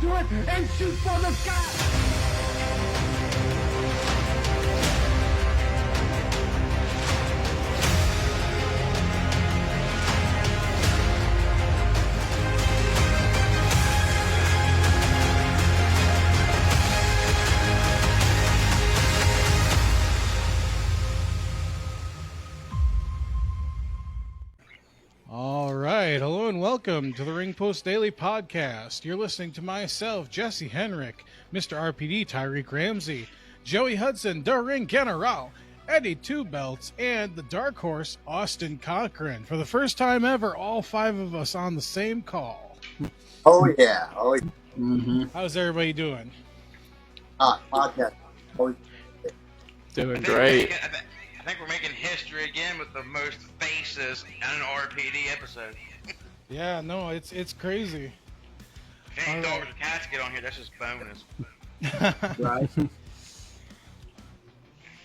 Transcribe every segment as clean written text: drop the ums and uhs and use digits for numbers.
down to it and shoot for the sky. All right. Hello and welcome to the Ring Post Daily Podcast. You're listening to myself, Jesse Henrik, Mr. RPD, Tyreek Ramsey, Joey Hudson, the Ring General, Eddie Two Belts, and the Dark Horse, Austin Cochran. For the first time ever, all five of us on the same call. Oh, yeah. Oh, yeah. Mm-hmm. How's everybody doing? Podcast. Oh, Doing great. I think we're making history again with the most faces on an RPD episode. Yeah, no, it's crazy. If any All dogs right. or cats get on here, that's just bonus. Right.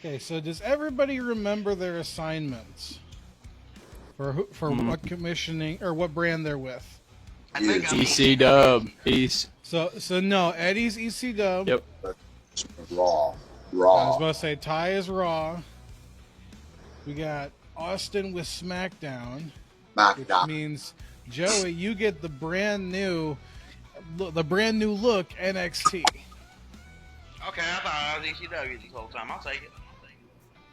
Okay, so does everybody remember their assignments for what commissioning or what brand they're with? I think I'm EC Dub. Peace. So no, Eddie's EC Dub. Yep. Raw. I was about to say Ty is Raw. We got Austin with SmackDown, which means Joey, you get the brand new look NXT. Okay, I thought I was ECW this whole time. I'll take it.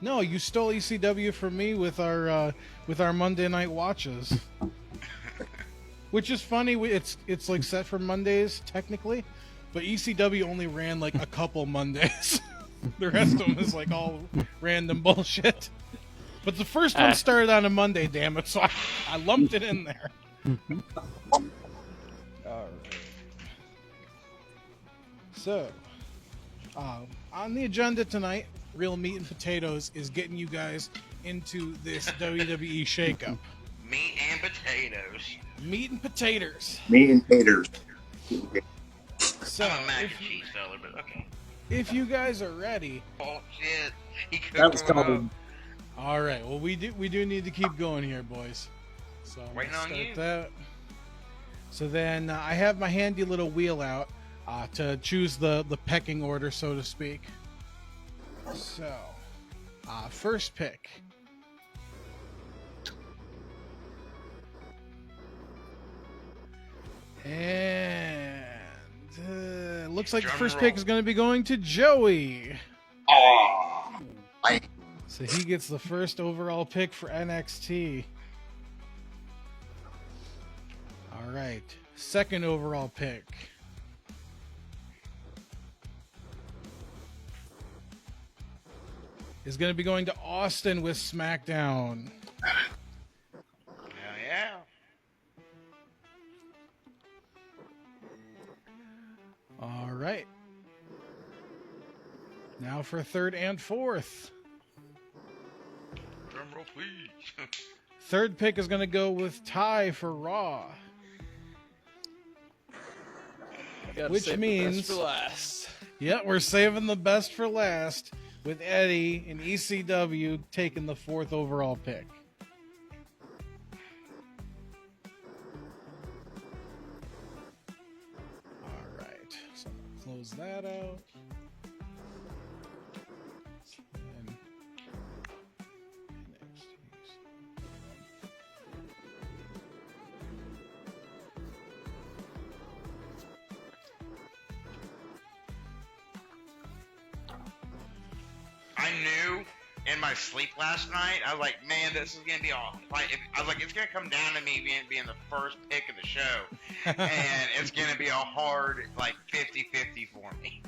No, you stole ECW from me with our Monday night watches, which is funny. It's like set for Mondays technically, but ECW only ran like a couple Mondays. The rest of them is like all random bullshit. But the first one started on a Monday, damn it, so I lumped it in there. All right. So, on the agenda tonight, Real Meat and Potatoes is getting you guys into this WWE shakeup. Meat and potatoes. Meat and potatoes. Meat and taters. So, I'm a mac and cheese seller, but okay. if you guys are ready, Oh shit, he cooked That was one up. called. all right. Well, we do need to keep going here, boys. So I'm Waiting gonna on start you. that. So then I have my handy little wheel out to choose the pecking order, so to speak. So, first pick. And looks like the Drum first roll. pick is going to be going to Joey. Oh, So he gets the first overall pick for NXT. All right. Second overall pick. Is going to be going to Austin with SmackDown. Hell yeah. All right. Now for third and fourth. Drum roll, please. Third pick is going to go with Ty for Raw. Gotta Which save the means- best for last. Yeah, we're saving the best for last with Eddie and ECW taking the fourth overall pick. All right, so I'm gonna close that out. And I knew in my sleep last night, I was like, man, this is gonna be all. I was like, it's gonna come down to me being the first pick of the show, and it's gonna be a hard 50-50 for me.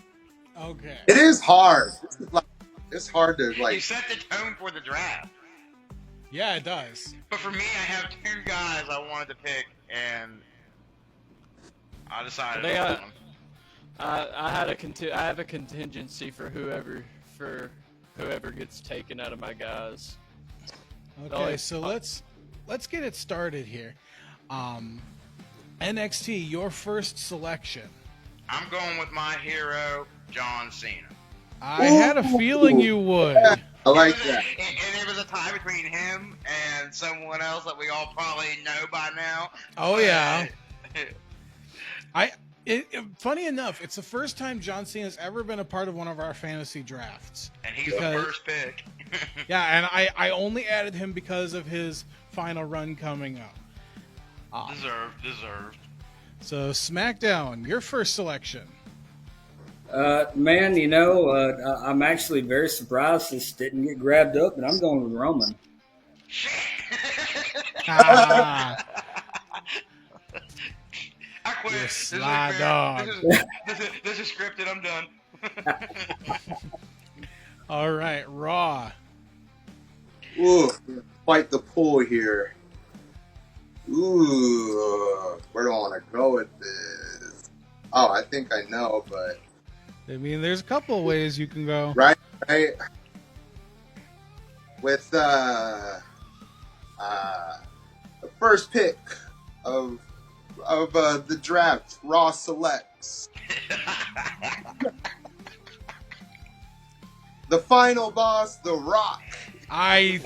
Okay. it is hard. It's hard to You set the tone for the draft. Yeah, it does. But for me, I have two guys I wanted to pick, and I decided They on got- one. I have a contingency for whoever gets taken out of my guys. Okay, so let's get it started here. NXT, your first selection. I'm going with my hero, John Cena. I had a feeling you would. I like that. And it was a tie between him and someone else that we all probably know by now. Oh, yeah. Funny enough, it's the first time John Cena's ever been a part of one of our fantasy drafts. And he's Because- the first pick. Yeah, and I only added him because of his final run coming up. Deserved. So SmackDown, your first selection. Man, I'm actually very surprised this didn't get grabbed up, and I'm going with Roman. Shit. Ah, I quit. you This is sly fair. dog. This is scripted. I'm done. All right, Raw. Ooh, quite the pull here. Ooh, where do I want to go with this? Oh, I think I know, but I mean, there's a couple of ways you can go. right. With the first pick of the draft, Raw selects the final boss, The Rock. I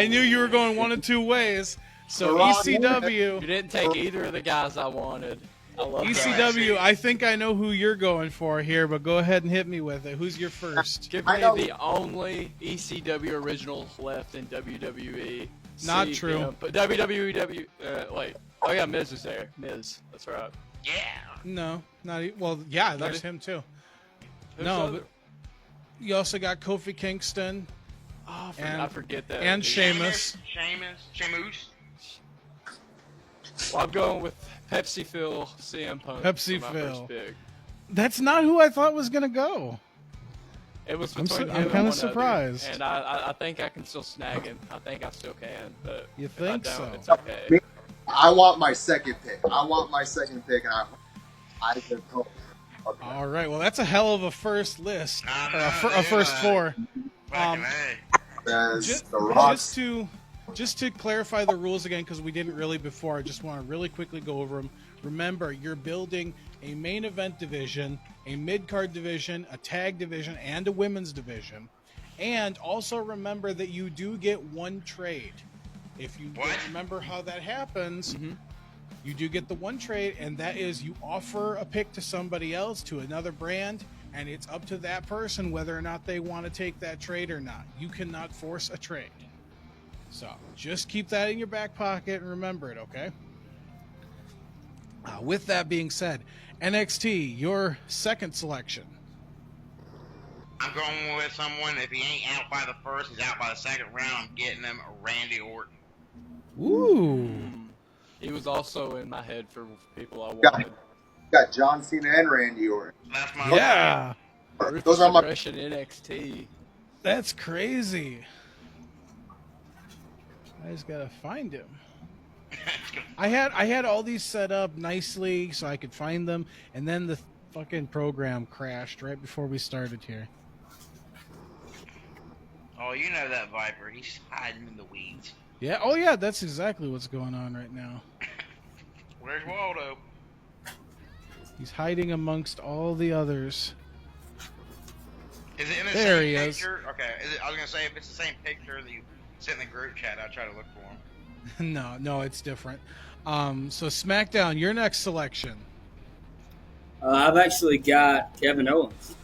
knew you were going one of two ways. So Raw ECW. You didn't take either of the guys I wanted. I love that. ECW, I think I know who you're going for here, but go ahead and hit me with it. Who's your first? Give I me know. the only ECW originals left in WWE. Not See, true. you know, but WWE, wait. Oh yeah, Miz is there. Miz, that's right. Yeah. No, not well. Yeah, there's him too. Who's No, the other- but you also got Kofi Kingston Oh, and- I forget that. and Sheamus. Sheamus. Well, I'm going with Pepsi Phil, CM Punk. Pepsi for my Phil. first pick. That's not who I thought was gonna go. It was I'm between su- him I'm and kinda one surprised. other, and I think I can still snag him. I think I still can, but You if I think don't, so? it's okay. I want my second pick. And I just hope. Okay. All right. Well, that's a hell of a first list, I or know, a first yeah. four. Fucking Um, A. Says Just, The Rock. just to clarify the rules again, because we didn't really before. I just want to really quickly go over them. Remember, you're building a main event division, a mid-card division, a tag division, and a women's division. And also remember that you do get one trade. If you What? don't remember how that happens, Mhm. you do get the one trade, and that is you offer a pick to somebody else, to another brand, and it's up to that person whether or not they want to take that trade or not. You cannot force a trade. So just keep that in your back pocket and remember it, okay? With that being said, NXT, your second selection. I'm going with someone. If he ain't out by the first, he's out by the second round. I'm getting him Randy Orton. Ooh. He was also in my head for people I Got wanted. Got John Cena and Randy Orton. That's my Yeah. Those are my. Progression NXT. That's crazy. I just gotta find him. I had all these set up nicely so I could find them, and then the fucking program crashed right before we started here. Oh, you know that Viper. He's hiding in the weeds. Yeah, oh yeah, that's exactly what's going on right now. Where's Waldo? He's hiding amongst all the others. Is it in the There same he is. picture? Okay. I was gonna say if it's the same picture that you sent in the group chat, I'll try to look for him. No, it's different. So SmackDown, your next selection. I've actually got Kevin Owens.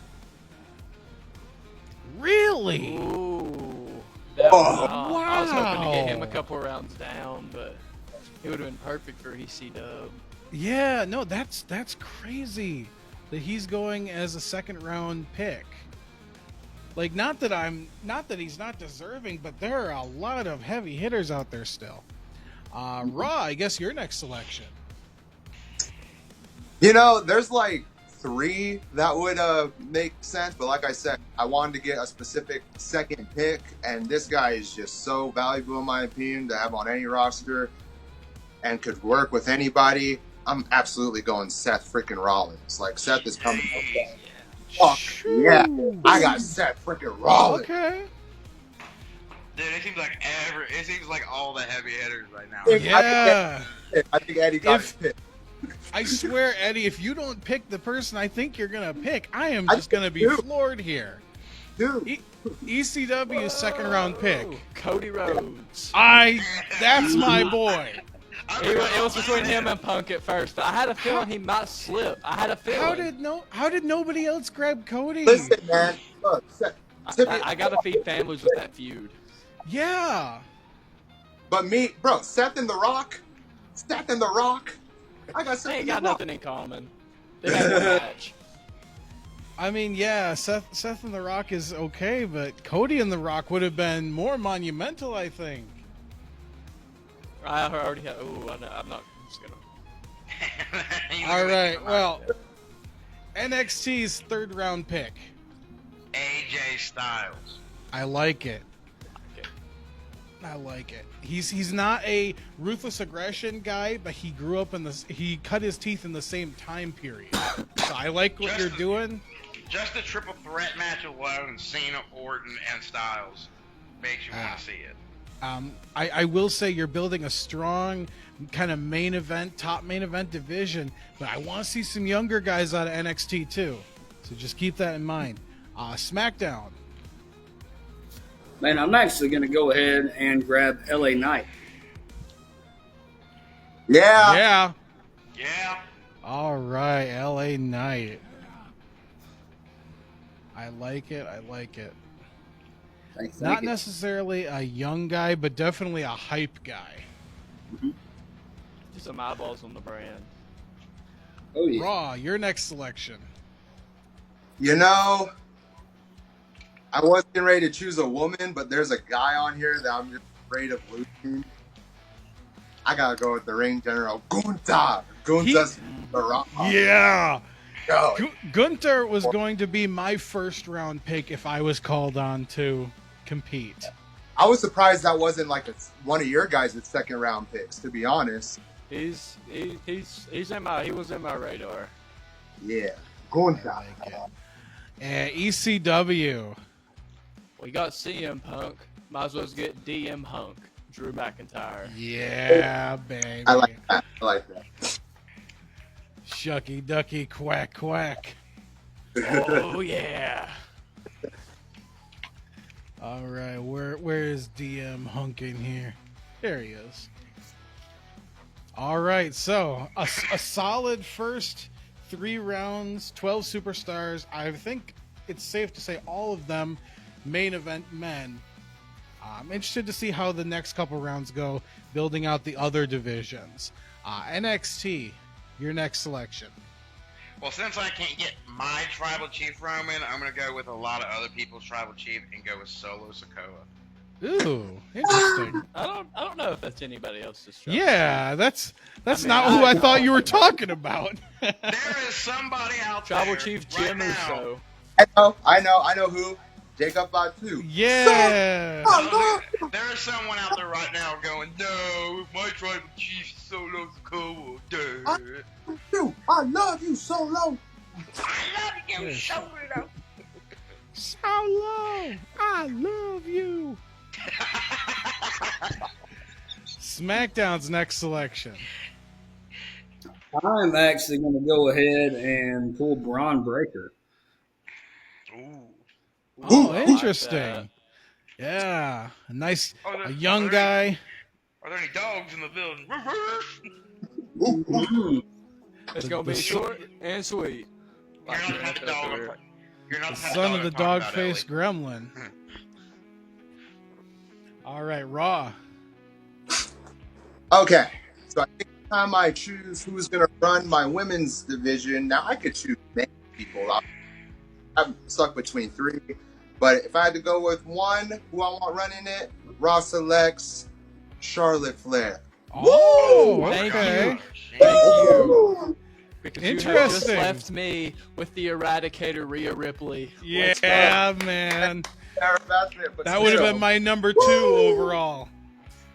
Really? Ooh. That I was hoping to get him a couple rounds down, but he would have been perfect for EC-Dub. Yeah, no, that's crazy that he's going as a second round pick. Like, not that he's not deserving, but there are a lot of heavy hitters out there still. Raw, I guess your next selection. You know, there's like 3 that would make sense, but like I said, I wanted to get a specific second pick, and this guy is just so valuable in my opinion to have on any roster and could work with anybody. I'm absolutely going Seth freaking Rollins. Like, Seth is coming. Hey. Fuck yeah. I got Seth freaking Rollins. Okay. Dude, it seems like all the heavy hitters right now. Yeah. I think Eddie got his If- pick. I swear, Eddie, if you don't pick the person I think you're going to pick, I am I just going to be do. floored here. Dude, ECW second round pick. Cody Rhodes. That's my boy. It was between him and Punk at first, but I had a feeling he might slip. I had a feeling. How did nobody else grab Cody? Listen, man. Look, I gotta feed families with that feud. Yeah. but me, bro, Seth and The Rock. I got Seth They ain't and got The Rock. nothing in common. They got one match. I mean, yeah, Seth and The Rock is okay, but Cody and The Rock would have been more monumental, I think. I already have. Ooh, I'm not just gonna. All right, well, NXT's third round pick. AJ Styles. I like it. He's not a ruthless aggression guy, but he grew up he cut his teeth in the same time period. So I like what you're doing. Just a triple threat match alone, Cena, Orton, and Styles, makes you want to see it. I will say you're building a strong kind of top main event division, but I want to see some younger guys out of NXT too. So just keep that in mind. SmackDown. Man, I'm actually going to go ahead and grab LA Knight. Yeah. Yeah. All right, LA Knight. I like it. Thank Not you. necessarily a young guy, but definitely a hype guy. Just some eyeballs on the brand. Oh, yeah. Raw, your next selection. You know, I was getting ready to choose a woman, but there's a guy on here that I'm just afraid of losing. I gotta go with the ring general, Gunther. Gunther's the Rock. Yeah. Go. Gunther was going to be my first round pick if I was called on to compete. I was surprised that wasn't like one of your guys' second round picks, to be honest. He was in my radar. Yeah. Gunther. I like it. And ECW. We got CM Punk. Might as well get DM Hunk. Drew McIntyre. Yeah, baby. I like that. Shucky ducky quack quack. Oh yeah. All right, where is DM Hunk in here? There he is. All right, so a solid first 3 rounds, 12 superstars. I think it's safe to say all of them main event men. I'm interested to see how the next couple rounds go, building out the other divisions. NXT, your next selection. Well, since I can't get my tribal chief Roman, I'm gonna go with a lot of other people's tribal chief and go with Solo Sikoa. Ooh, interesting. I don't know if that's anybody else's choice. Yeah, that's not who I thought you were talking about. There is somebody out there. Tribal Chief Jim right now. Uso. I know who. Jacob Batu. Yeah. There is someone out there right now going, no, my tribal chief is Solo Sikoa. Duh. I love you, Solo. I love you, Solo. Solo, I love you. SmackDown's next selection. I'm actually going to go ahead and pull Braun Breaker. Ooh. Oh, I like interesting. that. Yeah, a Are young there guy. Are there any dogs in the building? It's gonna be short and sweet. You're not the type of dog. You're not The the type son dog of the I'm talking about, dog-faced Ellie. gremlin. All right, Raw. Okay, so I think the time I choose who's going to run my women's division, now I could choose many people. I'm stuck between 3, but if I had to go with one who I want running it, Raw selects Charlotte Flair. Oh, Thank okay. you. Thank you. Because you have just Interesting. left me with the Eradicator Rhea Ripley. Let's go. Yeah, man. That's it, but That would have still. been my number 2 overall.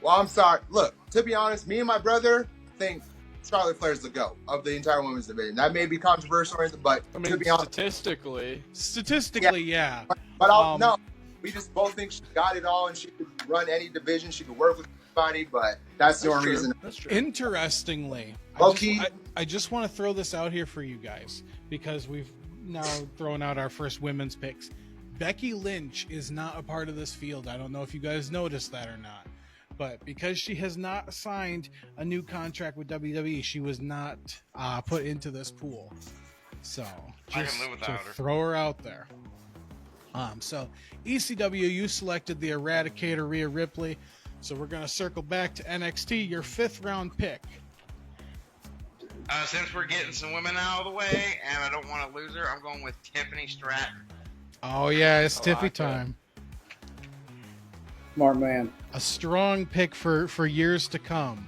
Well, I'm sorry. Look, to be honest, me and my brother think Charlotte Flair's the GOAT of the entire women's division. That may be controversial, but I mean, to be honest, Statistically, yeah. but I'll, no, we just both think she got it all and she could run any division. She could work with anybody, but that's the only reason. That's true. Interestingly, Low-key. I just want to throw this out here for you guys because we've now thrown out our first women's picks. Becky Lynch is not a part of this field. I don't know if you guys noticed that or not. but because she has not signed a new contract with WWE, she was not put into this pool. So I just can live to without her. throw her out there. So ECW, you selected the Eradicator, Rhea Ripley. So we're going to circle back to NXT, your 5th round pick. Since we're getting some women out of the way, and I don't want to lose her, I'm going with Tiffany Stratton. Oh, yeah, it's I Tiffy like that. time. Smart man. A strong pick for years to come.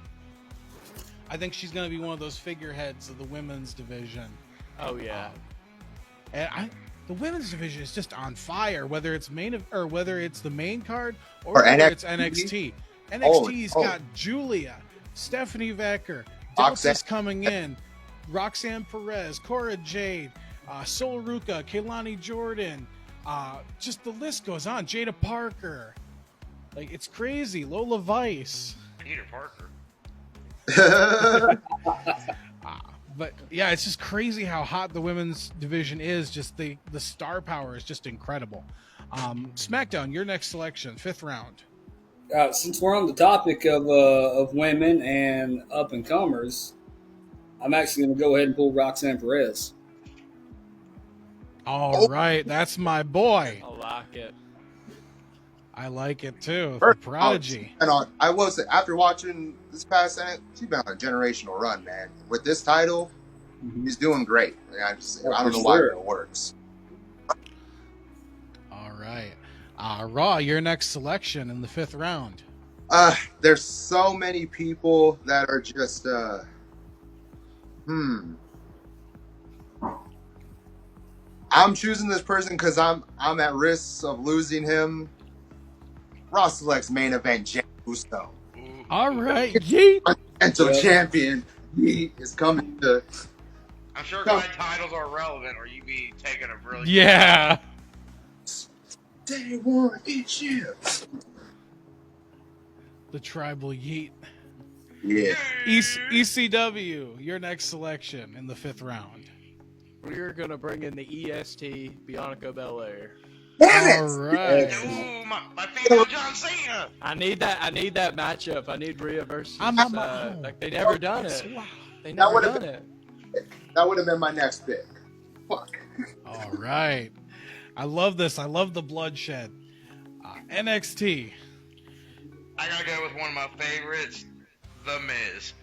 I think she's going to be one of those figureheads of the women's division. Oh yeah. And the women's division is just on fire, whether it's whether it's the main card or Or whether NXT. it's NXT. Oh, NXT's oh. got Julia, Stephanie Vecker, Roxanne. Delta's coming in, Roxanne Perez, Cora Jade, Sol Ruka, Kaylani Jordan. Just the list goes on. Jada Parker. Like, it's crazy. Lola Vice. Peter Parker. But yeah, it's just crazy how hot the women's division is. Just the star power is just incredible. SmackDown, your next selection, 5th round. Since we're on the topic of women and up and comers, I'm actually going to go ahead and pull Roxanne Perez. All right, that's my boy. I like it. I like it too. The First, Prodigy. I will say, after watching this past Senate, she's been on a generational run, man. With this title, he's doing great. I don't know why it works. All right. Raw, your next selection in the 5th round. There's so many people that are just I'm choosing this person because I'm at risk of losing him. Raw selects main event Jey Uso. All right, yeet. Continental champion. He is coming to. I'm sure my titles are relevant, or you'd be taking a really Yeah. Day one, each year. The tribal yeet. Yeah. ECW, your next selection in the 5th round. We're gonna bring in the EST, Bianca Belair. Damn All it! right. Ooh, my favorite John Cena. I need that matchup. I need Rhea versus I'm like they never done it. They That never would've done been- it. That would have been my next pick. Fuck. All right. I love this. I love the bloodshed. NXT. I gotta go with one of my favorites, The Miz.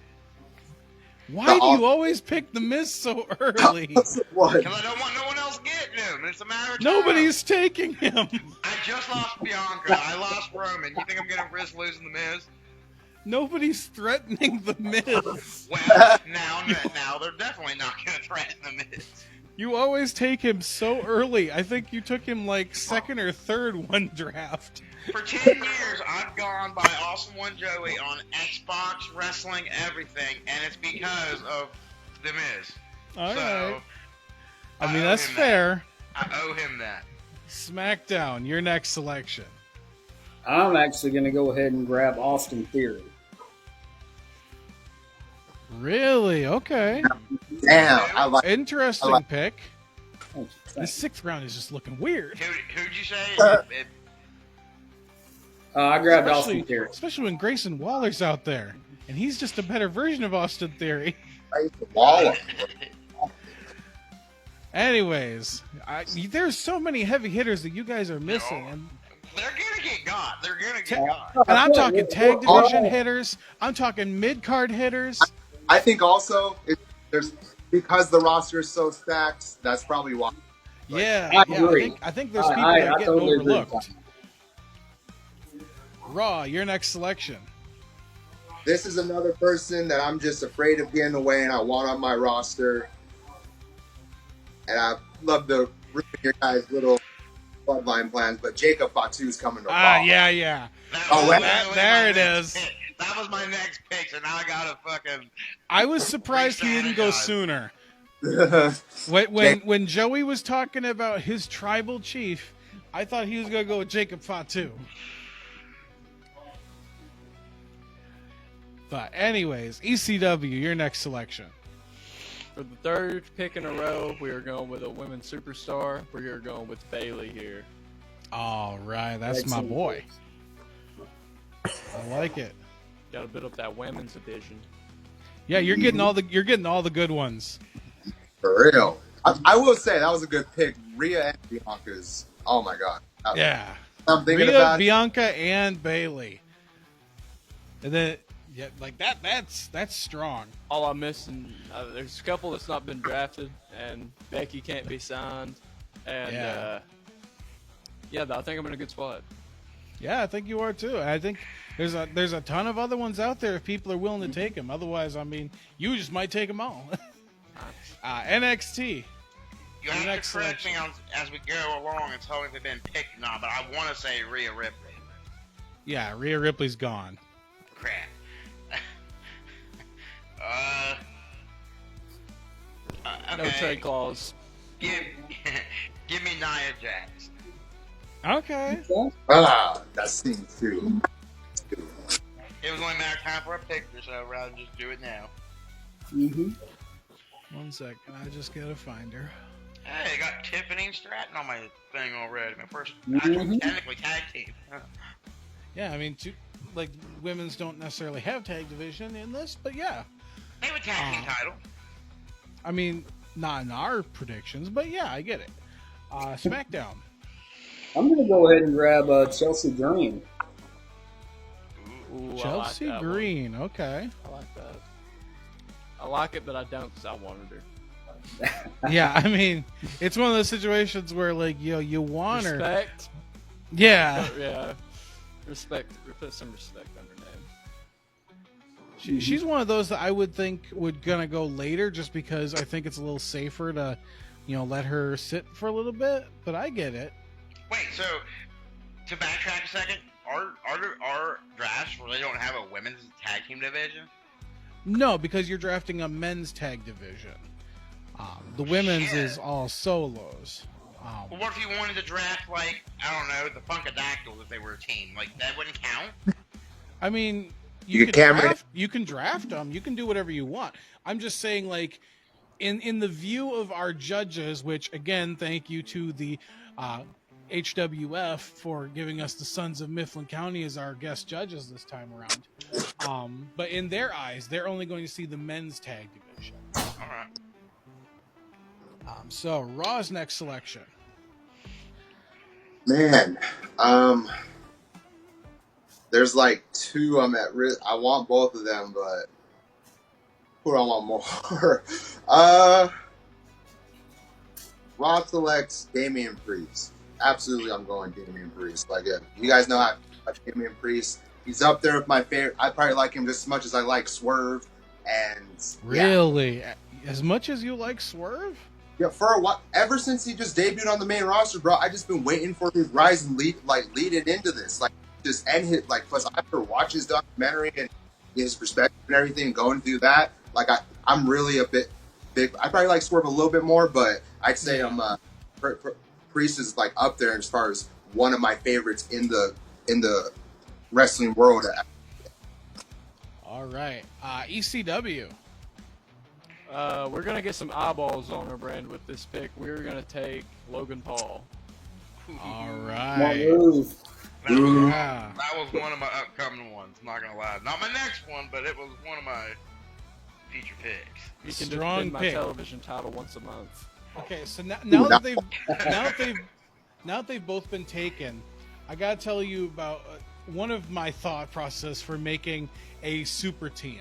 Why do you always pick the Miz so early? What? Because I don't want no one else getting him. It's a matter of time. Nobody's taking him. I just lost Bianca. I lost Roman. You think I'm gonna risk losing The Miz? Nobody's threatening the Miz. Well, now they're definitely not gonna threaten The Miz. You always take him so early. I think you took him like 2nd or 3rd one draft. For 10 years, I've gone by Awesome One Joey on Xbox, wrestling, everything, and it's because of The Miz. All So, right. I I mean, owe that's him fair. I owe him that. SmackDown, your next selection. I'm actually going to go ahead and grab Austin Theory. Really? Okay. Damn. I like. Interesting pick. Thank The you. 6th round is just looking weird. Who'd you say? I grabbed Austin Theory. Especially when Grayson Waller's out there. And he's just a better version of Austin Theory. Waller. Anyways, there's so many heavy hitters that you guys are missing. And They're gonna get got. They're gonna get got. And I'm talking tag division hitters. I'm talking mid-card hitters. I think also there's because the roster is so stacked. That's probably why. Yeah, I yeah. agree. I think there's people I that are getting totally agree with overlooked. Raw, your next selection. This is another person that I'm just afraid of getting away, and I want on my roster. And I love to ruin your guys' little bloodline plans, but Jacob Fatu's coming to Raw. Yeah. Oh, was there my it next is. pick. That was my next pick, so now I gotta fucking. I was surprised he didn't go sooner. When Joey was talking about his tribal chief, I thought he was gonna go with Jacob Fatu. But anyways, ECW, your next selection. For the 3rd pick in a row, we are going with a women's superstar. We are going with Bailey here. All right, that's my Excellent. boy. I like it. Got to build up that women's division. Yeah, you're getting all the good ones. For real. I will say that was a good pick. Rhea and Bianca's. Oh my god. Yeah. I'm thinking Rhea, about it. Bianca, and Bailey. And then yeah, like that's strong. All I'm missing, there's a couple that's not been drafted, and Becky can't be signed. And I think I'm in a good spot. Yeah, I think you are too. I think there's a ton of other ones out there if people are willing to take them. Otherwise, I mean, you just might take them all. NXT. You have to correct me as we go along and tell me if they've been picked or not, but I want to say Rhea Ripley. Yeah, Rhea Ripley's gone. Crap. No trade clause. Give me Nia Jax. Okay. That seems too. It was only a matter of time for a picture, so rather than just do it now. Mm-hmm. 1 second, I just gotta find her. Hey, I got Tiffany and Stratton on my thing already. My first actual technically tag team. Yeah, I mean, women's don't necessarily have tag division in this, but yeah. They have a tag team title. I mean, not in our predictions, but yeah, I get it. SmackDown. I'm going to go ahead and grab Chelsea Green. Ooh, Chelsea I like that Green, okay. one. I like that. I like it, but I don't because I wanted her. Yeah, I mean, it's one of those situations where, like, you want her. Respect. Yeah. Yeah. Respect. Put some respect on her name. She's one of those that I would think would gonna go later just because I think it's a little safer to, let her sit for a little bit, but I get it. Wait, so to backtrack a second, are drafts where they don't have a women's tag team division? No, because you're drafting a men's tag division. The women's is all solos. Well, what if you wanted to draft, like, I don't know, the Funkadactyls if they were a team? Like, that wouldn't count? I mean, You can draft them. You can do whatever you want. I'm just saying, like, in the view of our judges, which, again, thank you to the HWF for giving us the Sons of Mifflin County as our guest judges this time around. But in their eyes, they're only going to see the men's tag division. All right. So Raw's next selection. Man, there's like two I'm at risk. I want both of them, but who do I want more? Raw selects Damian Priest. Absolutely, I'm going Damian Priest. Like, you guys know I like Damian Priest. He's up there with my favorite. I probably like him just as much as I like Swerve. And really, as much as you like Swerve? Yeah, for a while, ever since he just debuted on the main roster, bro, I just been waiting for his rise and leading into this, like, just end his, like, plus after watch his documentary and his perspective and everything, going through that, like, I'm really a bit big. I probably like Swerve a little bit more, but I'd say Priest is like up there as far as one of my favorites in the wrestling world. All right, ECW. We're going to get some eyeballs on our brand with this pick. We're going to take Logan Paul. All My right. move. That was one of my upcoming ones, not going to lie. Not my next one, but it was one of my future picks. You can Strong defend my pick. television title once a month. Okay, so now that they've both been taken, I gotta tell you about one of my thought process for making a super team.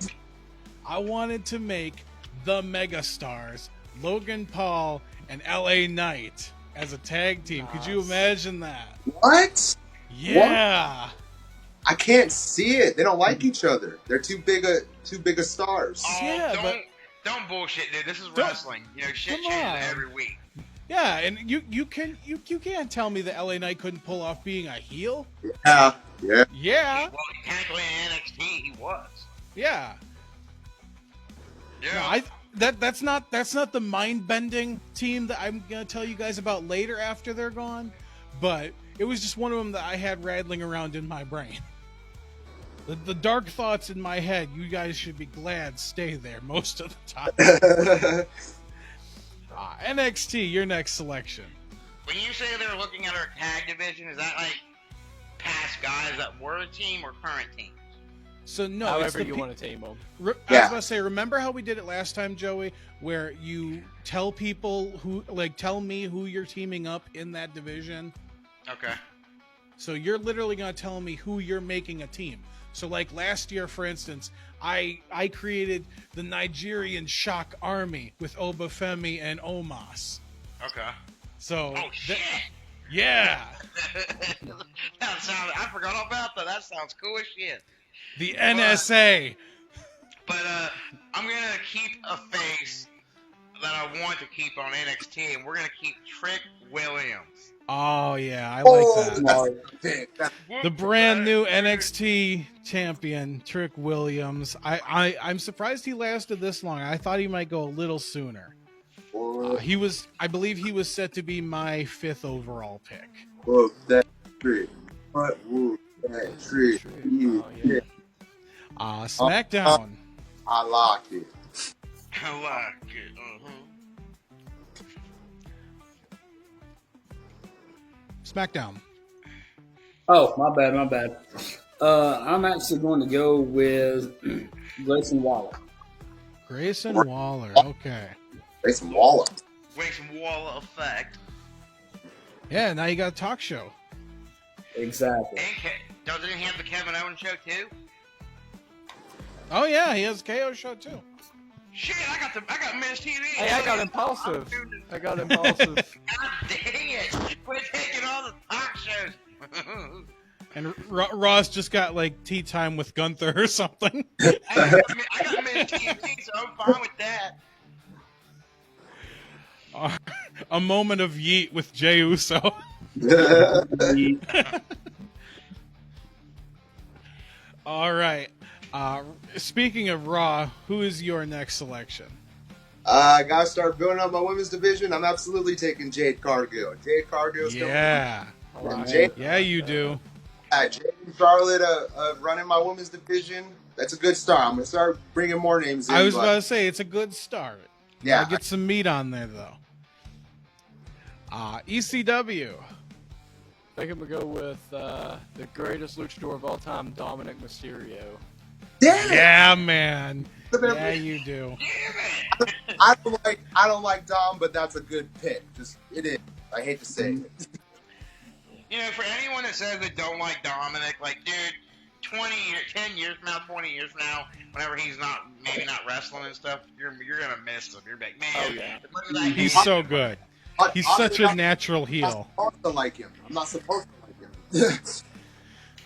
I wanted to make the megastars Logan Paul and LA Knight as a tag team. Could you imagine that? What? Yeah. What? I can't see it. They don't like each other. They're too big a stars. Oh, Yeah, don't bullshit, dude. This is wrestling. Shit Come changes on. every week. Yeah, and you can't tell me that LA Knight couldn't pull off being a heel. Yeah. Yeah. Well, technically in NXT, he was. Yeah. Yeah. No, that's not the mind bending team that I'm gonna tell you guys about later after they're gone, but it was just one of them that I had rattling around in my brain. The dark thoughts in my head, you guys should be glad stay there most of the time. NXT, your next selection. When you say they're looking at our tag division, is that like past guys that were a team or current teams? So no, it's However the you want to team them. I was about to say, remember how we did it last time, Joey, where you tell people who, like, tell me who you're teaming up in that division? Okay. So you're literally going to tell me who you're making a team. So, like, last year, for instance, I created the Nigerian Shock Army with Obafemi and Omos. Okay. So, Oh, shit! yeah, That sounds, I forgot all about that. That sounds cool as shit. the NSA. But I'm going to keep a face that I want to keep on NXT, and we're going to keep Trick Williams. Oh, yeah, I like that. Smart. The brand new NXT champion, Trick Williams. I'm surprised he lasted this long. I thought he might go a little sooner. I believe he was set to be my 5th overall pick. Whoop that trick. What? Whoop that trick. Oh, yeah. SmackDown. I like it. I like it. SmackDown. Oh, my bad. I'm actually going to go with Grayson Waller. Grayson Waller. Okay. Grayson Waller. Grayson Waller effect. Yeah, now you got a talk show. Exactly. And doesn't he have the Kevin Owens show too? Oh yeah, he has a KO show too. Shit, I got Miz TV. Hey, I got impulsive. I got impulsive. God dang it! We're taking all the talk shows. And Ross just got like tea time with Gunther or something. I got Miz TV, so I'm fine with that. A moment of yeet with Jey Uso. All right. Speaking of Raw, who is your next selection? I gotta start building up my women's division. I'm absolutely taking Jade Cargill. Jade Cargill's Yeah. coming. Jade, Yeah, you do. Jade and Charlotte running my women's division. That's a good start. I'm gonna start bringing more names in. I was about to say, it's a good start. Yeah. Gotta get some meat on there, though. ECW. I think I'm gonna go with the greatest luchador of all time, Dominic Mysterio. Yeah, man. Yeah, you do. I don't like Dom, but that's a good pick. Just it is. I hate to say it. You know, for anyone that says they don't like Dominic, like, dude, 10 years from now, 20 years from now, whenever he's maybe not wrestling and stuff, you're gonna miss him. You're like, man, look at that He's guy. so good. He's such a natural I'm heel. not supposed to like him. I'm not supposed to like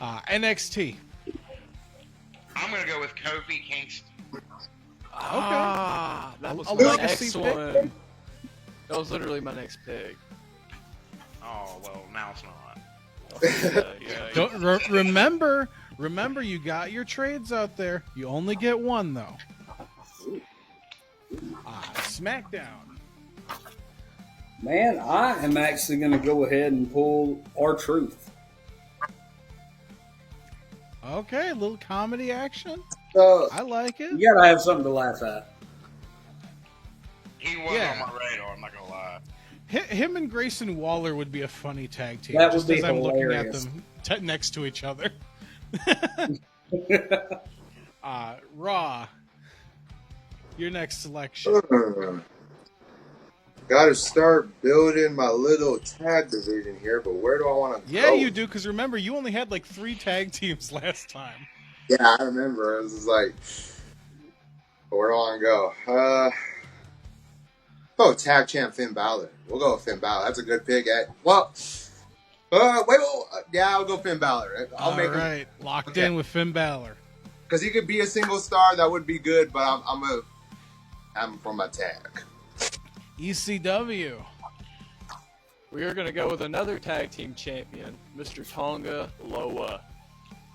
him. NXT. I'm gonna go with Kofi Kingston. That was A my legacy next pick. one. That was literally my next pick. Oh well, now it's not. Yeah. Don't remember you got your trades out there. You only get one though. SmackDown. Man, I am actually going to go ahead and pull R-Truth. Okay, a little comedy action. So, I like it. You got to have something to laugh at. He was Yeah. on my radar. I'm not gonna lie. Him and Grayson Waller would be a funny tag team. That would just be as I'm hilarious. looking at them next to each other. Raw. Your next selection. gotta start building my little tag division here, but where do I want to go? Yeah, you do, because remember, you only had like 3 tag teams last time. Yeah, I remember. It was just like, where do I want to go? Tag champ Finn Balor. We'll go with Finn Balor. That's a good pick. I'll go Finn Balor. I'll make him, right, locked in with Finn Balor. because he could be a single star. That would be good, but I'm gonna have him for my tag. ECW. We are going to go with another tag team champion, Mr. Tonga Loa.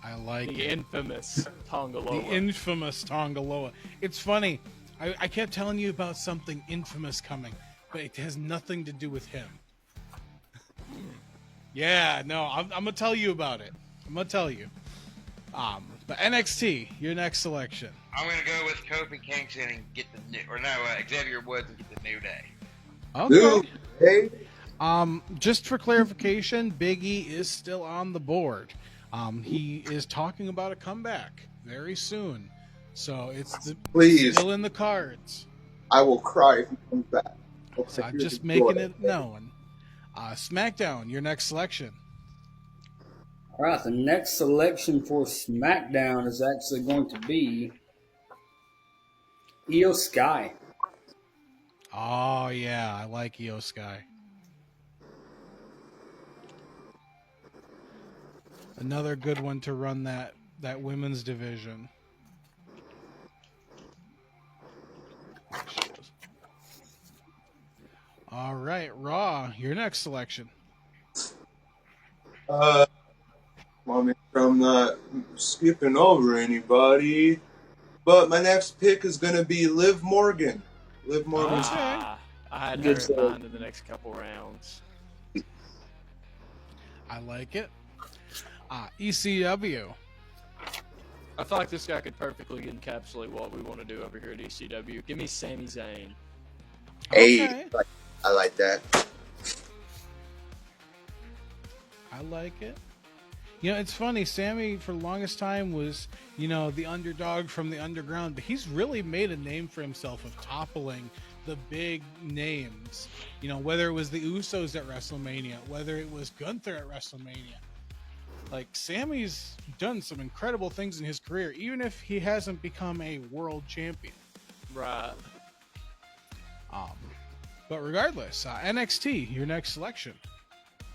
I like The it. infamous Tonga Loa. The infamous Tonga Loa. It's funny. I kept telling you about something infamous coming, but it has nothing to do with him. Yeah, no, I'm gonna tell you about it. I'm gonna tell you. But NXT, your next selection. I'm gonna go with Kofi Kingston and get Xavier Woods and get the New Day. Okay. Dude, hey, Just for clarification, Big E is still on the board. He is talking about a comeback very soon, so it's Please. still in the cards. I will cry if he comes back. So I'm just making it known. SmackDown, your next selection. All right, the next selection for SmackDown is actually going to be Io Sky. Oh yeah, I like Io Sky. Another good one to run that women's division. All right, Raw, your next selection. Want me from not skipping over anybody, but my next pick is gonna be Liv Morgan. Liv Morgan's I had Good her in save. mind in the next couple rounds. I like it. ECW. I feel like this guy could perfectly encapsulate what we want to do over here at ECW. Give me Sami Zayn. Okay. I like that. I like it. You know, it's funny. Sammy, for the longest time, was, you know, the underdog from the underground, but he's really made a name for himself of toppling the big names. You know, whether it was the Usos at WrestleMania, whether it was Gunther at WrestleMania. Like, Sammy's done some incredible things in his career, even if he hasn't become a world champion. Right. But regardless, NXT, your next selection.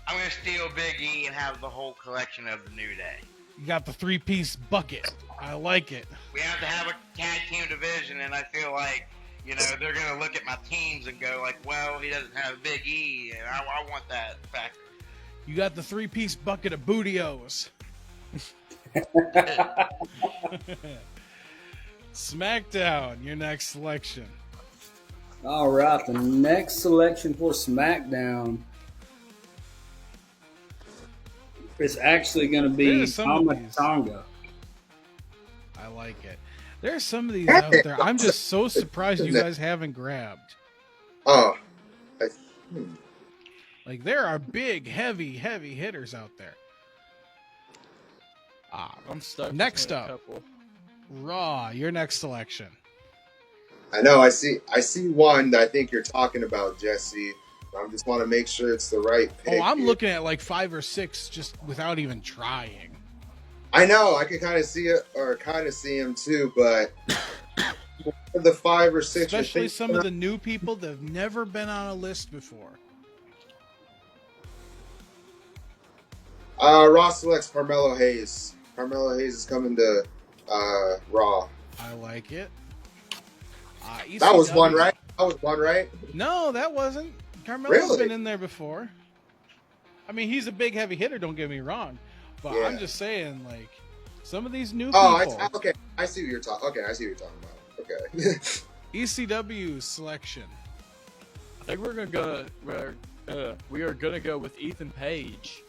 I'm gonna steal Big E and have the whole collection of the New Day. You got the 3-piece bucket. I like it. We have to have a tag team division, and I feel like, you know, they're gonna look at my teams and go like, well, he doesn't have Big E, and I want that factor. You got the 3-piece bucket of bootios. SmackDown, your next selection. All right, the next selection for SmackDown is actually going to be There's some of Tama these. Tonga. I like it. There's some of these out there. I'm just so surprised you guys haven't grabbed. Oh, Like, there are big, heavy hitters out there. I'm stuck. Next between a up. couple. Raw, your next selection. I know. I see one that I think you're talking about, Jesse. I just want to make sure it's the right pick. Oh, I'm here. looking at like 5 or 6 just without even trying. I know. I can kind of see it, or kind of see him too, but for the 5 or 6, Especially some of the new people that have never been on a list before. Raw selects Carmelo Hayes. Carmelo Hayes is coming to Raw. I like it. That was ECW. one, right? That was one, right? No, that wasn't. Carmelo's Really? been in there before. I mean, he's a big heavy hitter, don't get me wrong. But Yeah. I'm just saying, like, some of these new Oh, people. okay. I see what you're talking. Okay, I see what you're talking about. Okay. ECW selection. I think we are gonna go with Ethan Page.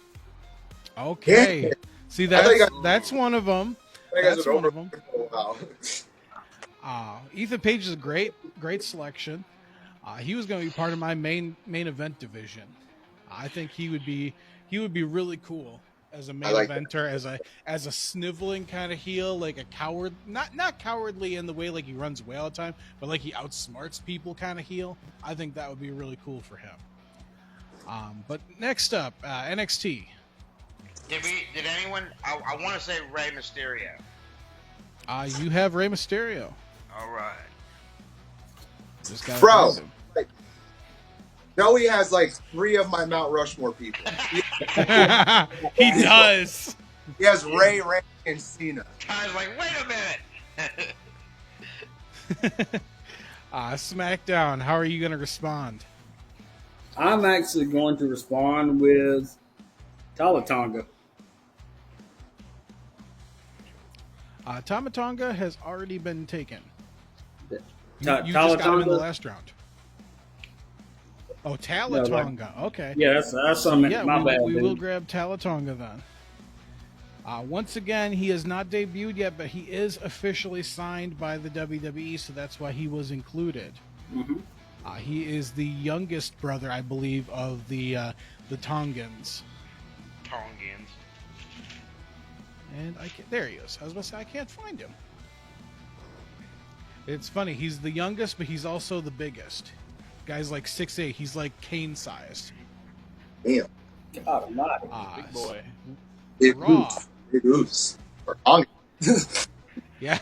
Okay. Yeah. See, I thought you that's one of them. You guys That's are one over of them. for a while. Ethan Page is a great selection. He was going to be part of my main event division. I think he would be really cool as a main like eventer, as a sniveling kind of heel, like a coward, not cowardly in the way like he runs away all the time, but like he outsmarts people kind of heel. I think that would be really cool for him. But next up, NXT. Did anyone? I want to say Rey Mysterio. You have Rey Mysterio. All right. Just gotta Bro. find him. Joey has like 3 of my Mount Rushmore people. He does. He has Ray, and Cena. I was like, wait a minute. SmackDown. How are you going to respond? I'm actually going to respond with Tama Tonga. Tama Tonga has already been taken. You Tama just got him in the Tonga? last round. Oh, Talatonga. Okay. Yeah, that's something. Yeah, my bad. we dude. will grab Talatonga then. Once again, he has not debuted yet, but he is officially signed by the WWE, so that's why he was included. Mhm. He is the youngest brother, I believe, of the Tongans. Tongans. And there he is. I was about to say I can't find him. It's funny. He's the youngest, but he's also the biggest. Guy's like 6'8". He's like Kane sized. Damn. God almighty. Big boy. Big Raw. oops. Big oops. Or Tongan. Yeah.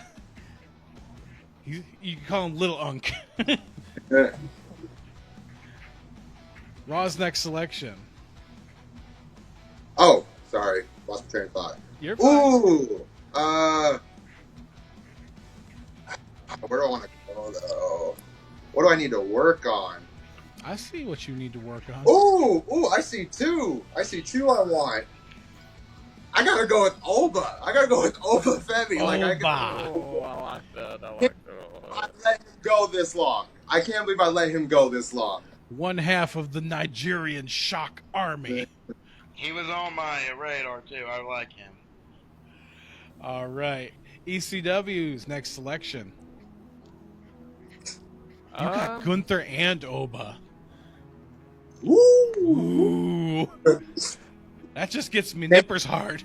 You can call him Little Unk. Raw's next selection. Oh, sorry. Lost my train of thought. You're fine. Ooh. Where do I want to go, though? What do I need to work on? I see what you need to work on. Ooh, I see two. I want. I gotta go with Oba. I gotta go with Oba Femi. Oh, I like that. I like that. I let him go this long. I can't believe I let him go this long. One half of the Nigerian Shock Army. He was on my radar too. I like him. All right. ECW's next selection. You got Gunther and Oba. Woo! Ooh. That just gets me nippers hard.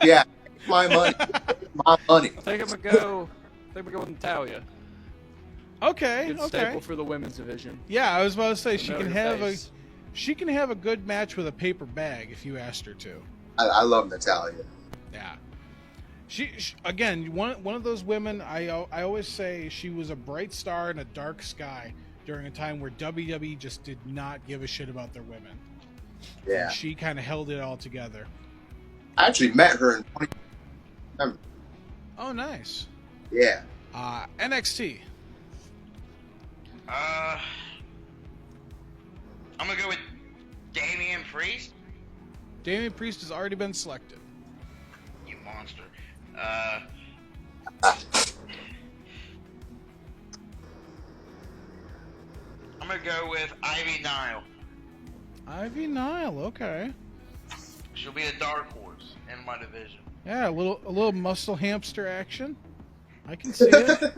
Yeah, my money. My money. I think I'm gonna go with Natalia. Okay, Good okay. staple for the women's division. Yeah, I was about to say she can Familiar have a good match with a paper bag if you asked her to. I love Natalia. Yeah. She again, one of those women. I always say she was a bright star in a dark sky during a time where WWE just did not give a shit about their women. Yeah. And she kind of held it all together. I actually met her in 20. Oh, nice. Yeah. NXT. I'm gonna go with Damian Priest. Damian Priest has already been selected. You monster. I'm gonna go with Ivy Nile. Ivy Nile, okay. She'll be a dark horse in my division. Yeah, a little muscle hamster action. I can see it.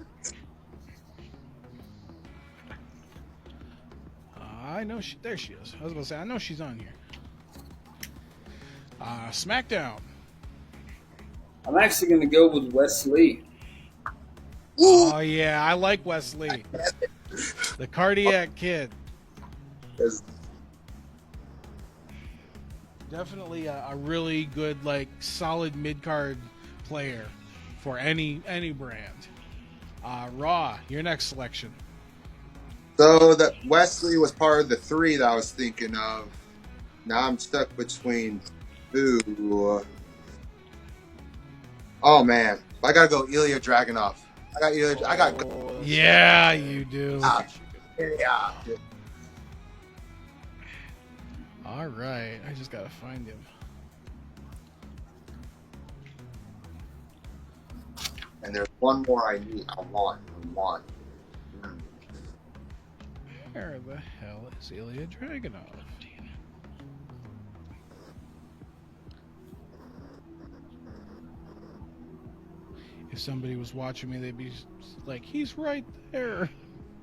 I know there she is. I was about to say, I know she's on here. SmackDown. I'm actually going to go with Wesley. Oh yeah, I like Wesley, the cardiac kid. Definitely a really good, like, solid mid card player for any brand. Raw, your next selection. So that Wesley was part of the three that I was thinking of. Now I'm stuck between two. Oh man, I gotta go Ilya Dragunov. I got. Yeah, you do. Yeah. All right, I just gotta find him. And there's one more I want. Where the hell is Ilya Dragunov? If somebody was watching me, they'd be like, he's right there.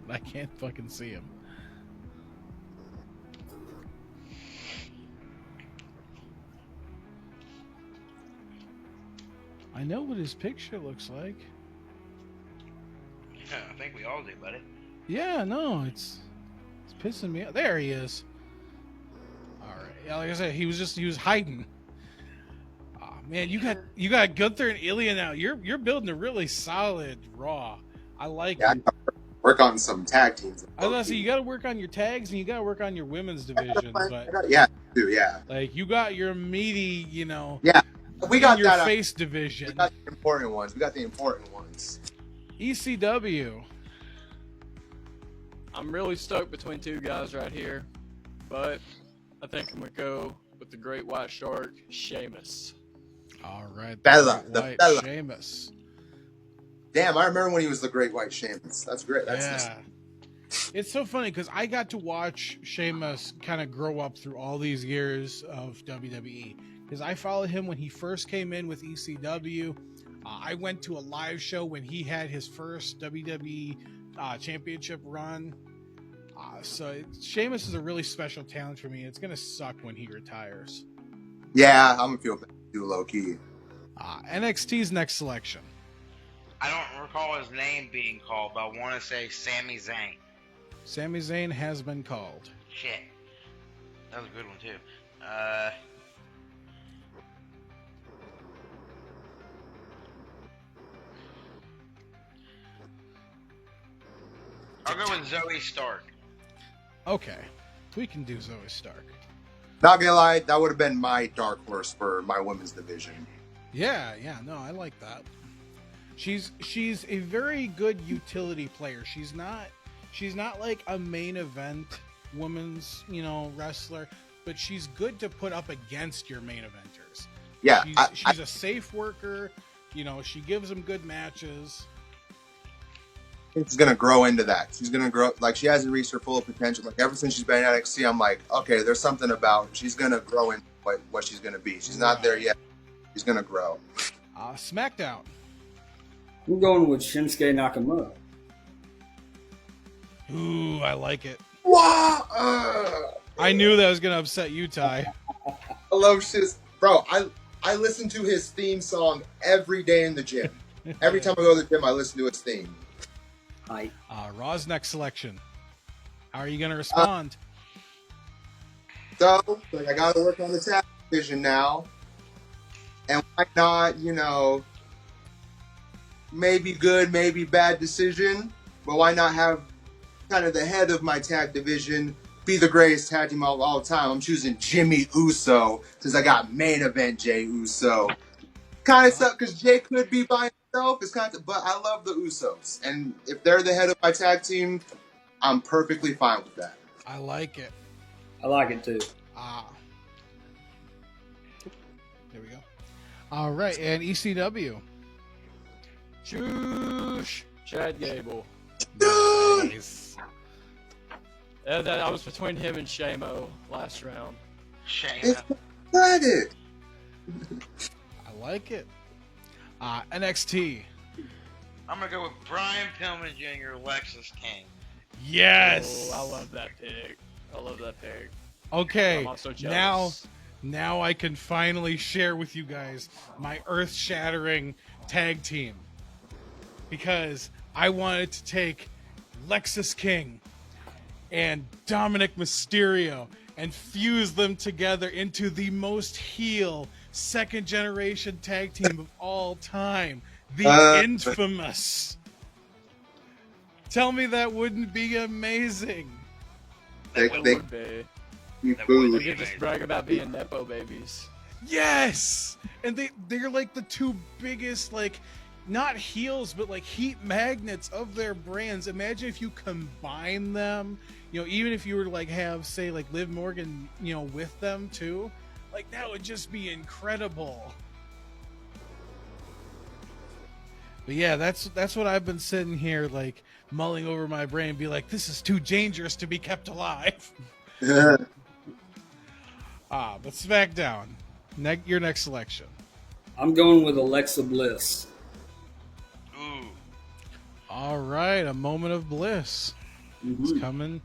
I can't fucking see him. I know what his picture looks like. Yeah, I think we all do, buddy. Yeah, no, it's pissing me off. There he is. All right. Yeah, like I said, he was hiding. Oh, man, you got Gunther and Ilya now. You're building a really solid Raw. I like Yeah, it. I gotta work on some tag teams. I was gonna say, you got to work on your tags and you got to work on your women's division. But Yeah, dude, yeah. like, you got your meaty, Yeah, we got your that. face division. We got the important ones. ECW. I'm really stuck between two guys right here, but I think I'm gonna go with the Great White Shark, Sheamus. All right, Bella, Great the White Bella. Sheamus. Damn, I remember when he was the Great White Sheamus. That's great. That's Yeah. It's so funny because I got to watch Sheamus kind of grow up through all these years of WWE. Because I followed him when he first came in with ECW. I went to a live show when he had his first WWE championship run. So Sheamus is a really special talent for me. It's gonna suck when he retires. Yeah, I'm gonna feel bad too, low key. NXT's next selection. I don't recall his name being called, but I want to say Sami Zayn. Sami Zayn has been called. Shit. That was a good one, too. I'll go with Zoe Stark. Okay, we can do Zoe Stark. Not gonna lie, that would have been my dark horse for my women's division. Yeah, no, I like that. She's a very good utility player. She's not like a main event women's, wrestler, but she's good to put up against your main eventers. Yeah, she's a safe worker. She gives them good matches. She's gonna grow into that. She's gonna grow. Like, she hasn't reached her full potential. Like, ever since she's been in NXT, I'm like, okay, there's something about. She's gonna grow into what she's gonna be. She's not there yet. She's gonna grow. SmackDown. I'm going with Shinsuke Nakamura. Ooh, I like it. Wow! I knew that was gonna upset you, Ty. I love shit, bro. I listen to his theme song every day in the gym. Every time I go to the gym, I listen to his theme. Hi. Raw's next selection. How are you gonna respond? So, I gotta work on the tag division now. And why not, maybe good, maybe bad decision, but why not have kind of the head of my tag division be the greatest tag team of all time? I'm choosing Jimmy Uso since I got main event Jay Uso. Kind of suck because Jay could be by himself. It's kind of, but I love the Usos, and if they're the head of my tag team, I'm perfectly fine with that. I like it. I like it too. There we go. All right, and ECW. Shoosh! Chad Gable. Nice. I was between him and Shamo last round. Shame. It's pathetic. I like it. NXT. I'm going to go with Brian Pillman Jr., Lexus King. Yes. Oh, I love that pick. Okay, I'm also jealous. now I can finally share with you guys my earth-shattering tag team. Because I wanted to take Lexus King and Dominic Mysterio and fuse them together into the most heel second-generation tag team of all time. The infamous. Tell me that wouldn't be amazing. They would be. you That boo. would They could just brag about being Nepo babies. Yes! And they're like the two biggest, not heels, but heat magnets of their brands. Imagine if you combine them, even if you were to have, say, Liv Morgan, with them too. That would just be incredible. But yeah, that's what I've been sitting here mulling over my brain and be like, this is too dangerous to be kept alive. But SmackDown, your next selection. I'm going with Alexa Bliss. Ooh. All right, a moment of bliss. Mm-hmm. It's coming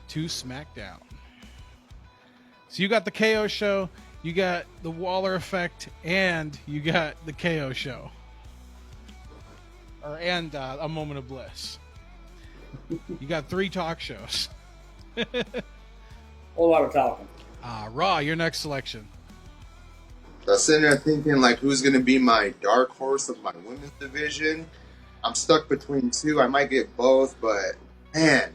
to SmackDown. So you got the KO show, you got the Waller effect, and you got the KO show. And a moment of bliss. You got 3 talk shows. Whole lot of talking. Raw, your next selection. So I was sitting there thinking, who's going to be my dark horse of my women's division? I'm stuck between 2. I might get both, but man.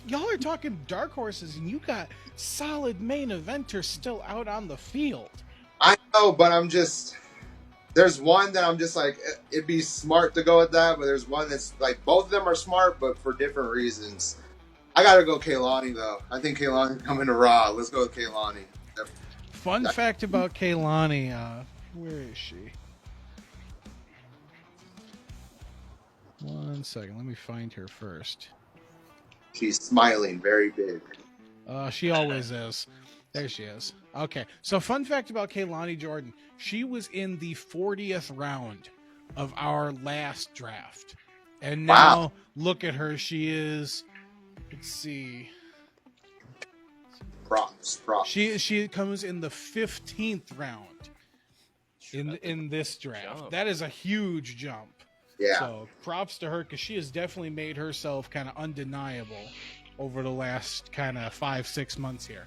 Y'all are talking dark horses, and you got solid main eventers still out on the field. I know, but I'm just... There's one that I'm just it'd be smart to go with that, but there's one that's both of them are smart, but for different reasons. I gotta go Kaylani, though. I think Kaylani coming to Raw. Let's go with Kaylani. Fun fact about Kaylani, where is she? One second, let me find her first. She's smiling very big. She always is. There she is. Okay, so fun fact about Kaylani Jordan. She was in the 40th round of our last draft. And now, look at her. She is Let's see. Props. She comes in the 15th round in this draft. Jump. That is a huge jump. Yeah. So props to her because she has definitely made herself kind of undeniable over the last kind of 5-6 months here.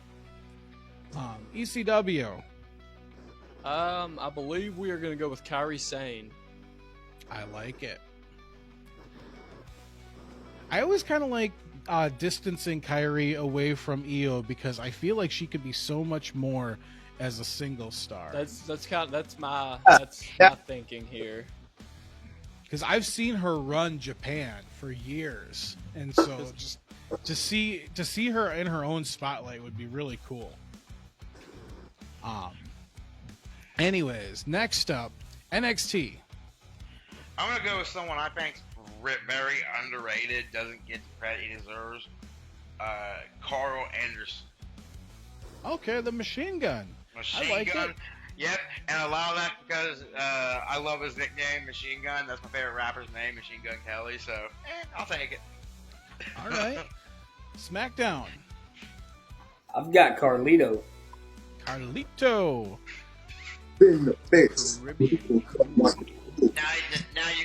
ECW. I believe we are going to go with Kairi Sane. I like it. I always kind of like distancing Kairi away from Io because I feel like she could be so much more as a single star. That's my thinking here. Because I've seen her run Japan for years, and so just to see her in her own spotlight would be really cool. Anyways, next up, NXT. I'm gonna go with someone I think's very underrated, doesn't get the credit he deserves. Carl Anderson. Okay, the Machine Gun. Machine I like Gun. it. Yep, and a lot of that because I love his nickname, Machine Gun. That's my favorite rapper's name, Machine Gun Kelly. So, I'll take it. All right. SmackDown. I've got Carlito. Carlito. In the face. Now you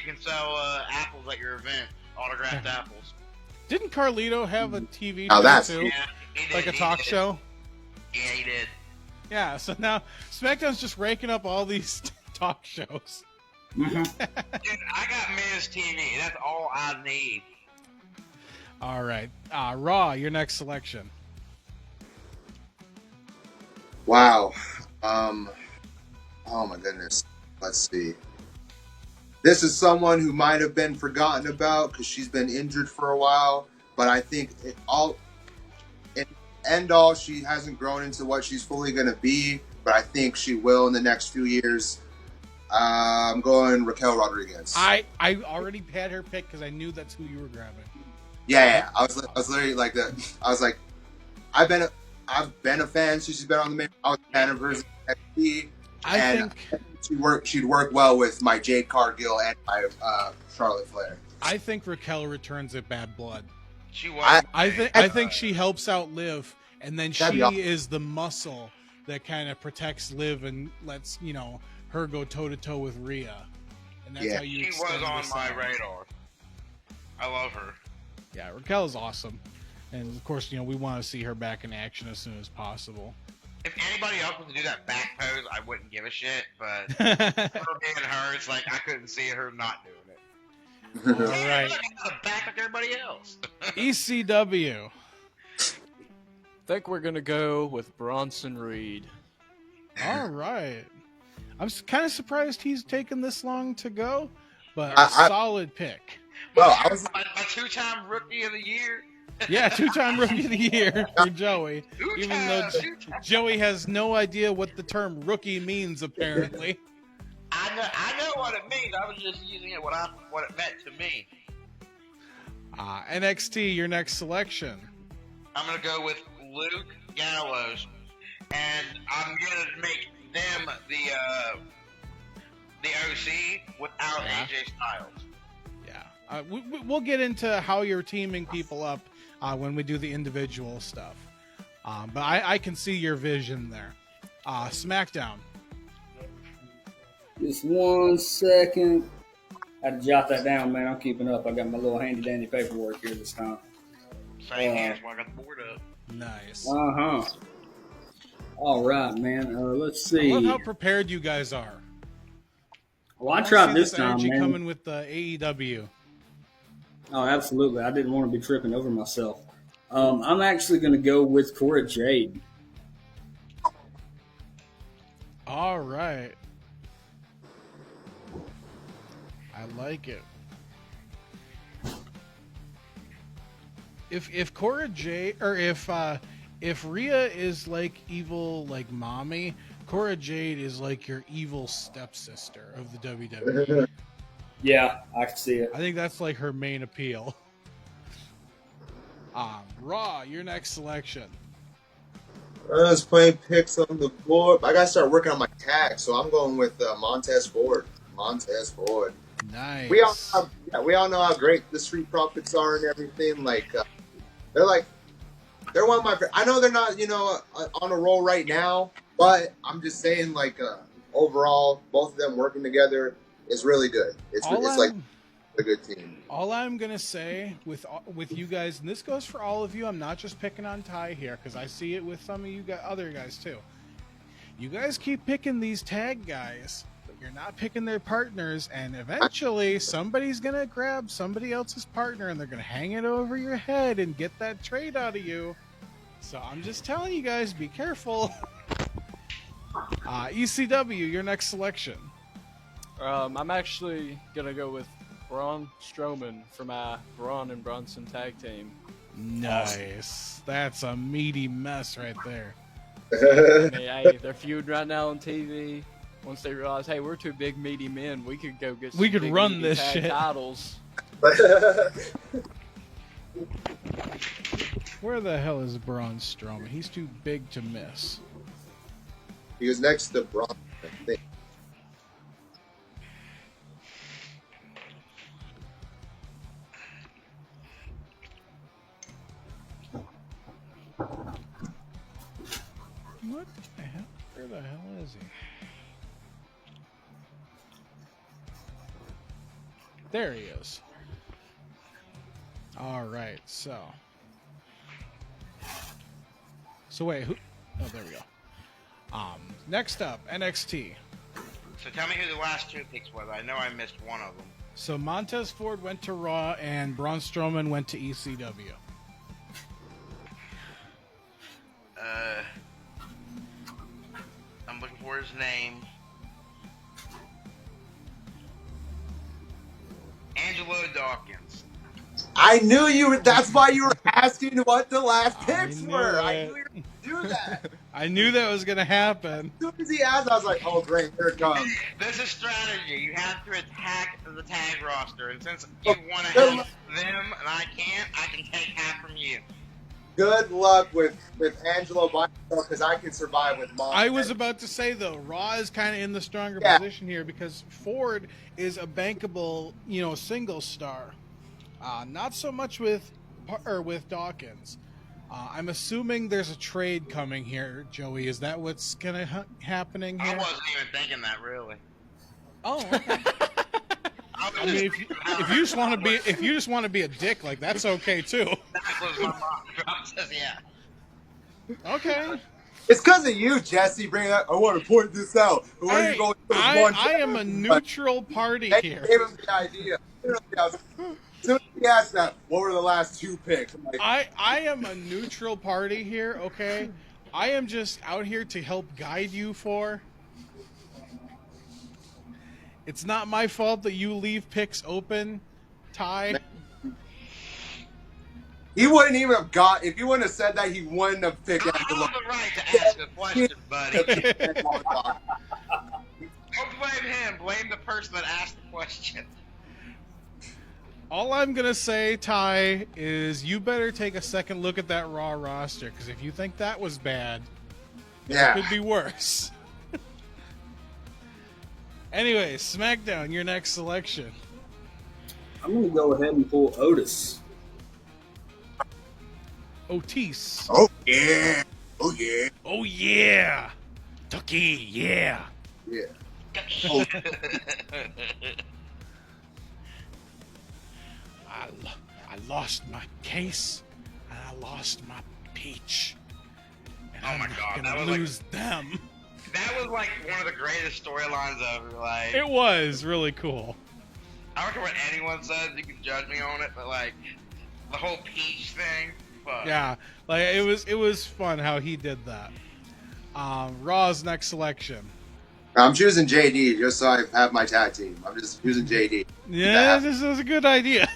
can sell apples at your event, autographed apples. Didn't Carlito have a TV Oh, show that's- too? Yeah, he did, Like a he talk did. show? Yeah, he did. Yeah, so now SmackDown's just raking up all these talk shows. Dude, I got Miz TV. That's all I need. All right. Raw, your next selection. Wow. Oh my goodness. Let's see. This is someone who might have been forgotten about because she's been injured for a while, but I think she hasn't grown into what she's fully going to be, but I think she will in the next few years. I'm going Raquel Rodriguez. I already had her pick because I knew that's who you were grabbing. Yeah. I was literally like that. I was like, I've been a fan since she's been on the main. I was a fan of hers in NXT, I think she'd work well with my Jade Cargill and my Charlotte Flair. I think Raquel returns at Bad Blood. She was. I think she helps out Liv, and then That'd she be awesome. is the muscle that kind of protects Liv and lets her go toe to toe with Rhea, and that's Yeah. how you. She was extend on this my out. radar. I love her. Yeah, Raquel is awesome, and of course, we want to see her back in action as soon as possible. If anybody else was to do that back pose, I wouldn't give a shit. But her being her, it's like I couldn't see her not doing it. All right, The back like everybody else. ECW. Think we're gonna go with Bronson Reed. All right, I'm kind of surprised he's taken this long to go, but I- solid pick. Well, I was my two-time rookie of the year. Yeah, 2-time rookie of the year for Joey. Even though Two-time. Joey has no idea what the term rookie means, apparently. I know what it means. I was just using it what it meant to me. NXT, your next selection. I'm gonna go with Luke Gallows, and I'm gonna make them the OC without Yeah. AJ Styles. Yeah, we'll get into how you're teaming people up when we do the individual stuff. But I can see your vision there. SmackDown. Just 1 second. I had to jot that down, man. I'm keeping up. I got my little handy dandy paperwork here this time. Same hands when I got the board up. Nice. All right, man. Let's I see. love how prepared you guys are. Well, I wanna tried see this time, energy man. coming with the AEW. Oh, absolutely. I didn't want to be tripping over myself. I'm actually going to go with Cora Jade. All right. I like it. If Cora Jade or if Rhea is like evil like mommy, Cora Jade is like your evil stepsister of the WWE. Yeah, I can see it. I think that's like her main appeal. Raw, your next selection. I was playing picks on the board. I gotta start working on my tag, so I'm going with Montez Ford. Montez Ford. Nice. We all know how great the Street Profits are and everything. Like They're one of my. I know they're not, on a roll right now, but I'm just saying, overall, both of them working together is really good. It's like a good team. All I'm gonna say with you guys, and this goes for all of you, I'm not just picking on Ty here because I see it with some of you other guys too. You guys keep picking these tag guys, but you're not picking their partners, and eventually somebody's gonna grab somebody else's partner and they're gonna hang it over your head and get that trade out of you. So I'm just telling you guys, be careful. ECW, your next selection. I'm actually gonna go with Braun Strowman for my Braun and Bronson tag team. Nice. That's a meaty mess right there. I mean, hey, they're feuding right now on TV. Once they realize, hey, we're two big meaty men, we could go get. We could big, run meaty this tag shit. titles. Where the hell is Braun Strowman? He's too big to miss. He was next to Braun, I think. What the hell? Where the hell is he? There he is. All right, so wait, who? Oh, there we go. Next up, NXT. So tell me who the last two picks were. I know I missed one of them. So Montez Ford went to Raw, and Braun Strowman went to ECW. I'm looking for his name. Angelo Dawkins. I knew you were. That's why you were asking what the last picks knew were. I it. knew you were going to do that. I knew that was gonna happen. As soon as he asked, I was like, "Oh, great, here it comes." This is strategy. You have to attack the tag roster, and since you want to have them and I can't, I can take half from you. Good luck with Angelo because I can survive with Montez. I was about to say though, Raw is kind of in the stronger Yeah. position here because Ford is a bankable, single star. Not so much with Dawkins. I'm assuming there's a trade coming here, Joey. Is that what's gonna happening here? I wasn't even thinking that really. Oh, okay. I mean, if you just want to be a dick, like that's okay too. That was my mom. Says, yeah. Okay. It's because of you, Jesse. Bringing up. I want to point this out. Where you going? I am a neutral party They here. gave him the idea. As soon as he asked that, what were the last two picks? I'm like, I am a neutral party here, okay? I am just out here to help guide you for. It's not my fault that you leave picks open, Ty. he wouldn't even have got. If you wouldn't have said that, he wouldn't have picked I Angelo. have the right to ask a question, buddy. Don't blame him. Blame the person that asked the question. All I'm going to say, Ty, is you better take a second look at that Raw roster, because if you think that was bad, Yeah. it could be worse. Anyway, SmackDown, your next selection. I'm going to go ahead and pull Otis. Otis. Oh yeah. Oh yeah. Oh, yeah. Tucky, yeah. Yeah. Oh. I lost my case, and I lost my peach. And Oh my I'm God, not that gonna was lose them. That was like one of the greatest storylines ever. Like, It was really cool. I don't care what anyone says. You can judge me on it, but like the whole peach thing. Fuck. Yeah, like it was fun how he did that. Raw's next selection. I'm choosing JD just so I have my tag team. I'm just choosing JD. Yeah, this is a good idea.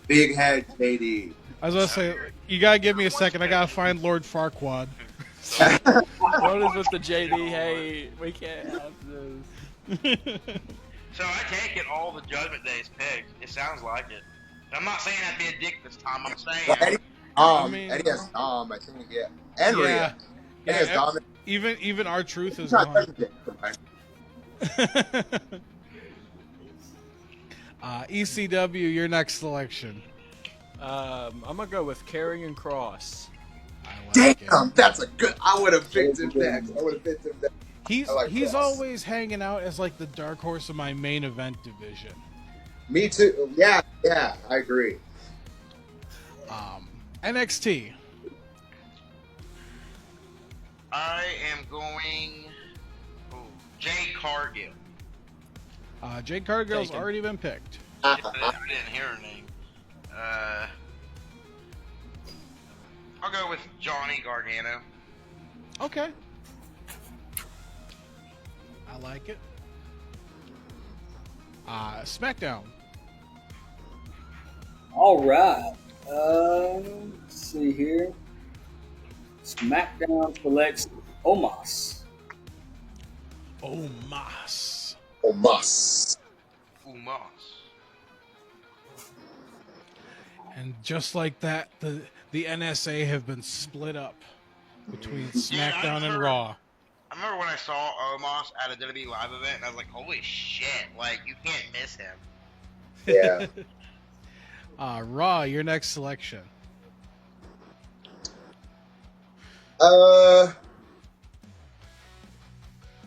Big head JD. I was gonna say, you gotta give me a second. I gotta find Lord Farquaad. What is with the JD? Hey, we can't have this. So I take it all the Judgment Day's picks. It sounds like it. I'm not saying I'd be a dick this time. I'm saying. Well, I mean- Eddie has Dom, I think, yeah. And Rhea. Yeah, Eddie has yeah, Dom. even our truth is He's not gone. right? ECW, your next selection. I'm gonna go with Karrion Kross. I like it. Damn, that's a good. I would have picked him next. I would have picked him next. He's I like he's Cross. always hanging out as like the dark horse of my main event division. Me too. Yeah, I agree. NXT. I am going. Jade Cargill. Jade Cargill's Taken. already been picked. I didn't hear her name. I'll go with Johnny Gargano. Okay. I like it. SmackDown. All right. Let's see here. SmackDown selects Omos. Omos. Omos. Umos. And just like that, the NSA have been split up between SmackDown and Raw. I remember when I saw Omos at a WWE live event, and I was like, "Holy shit! Like you can't miss him." Yeah. Raw, your next selection.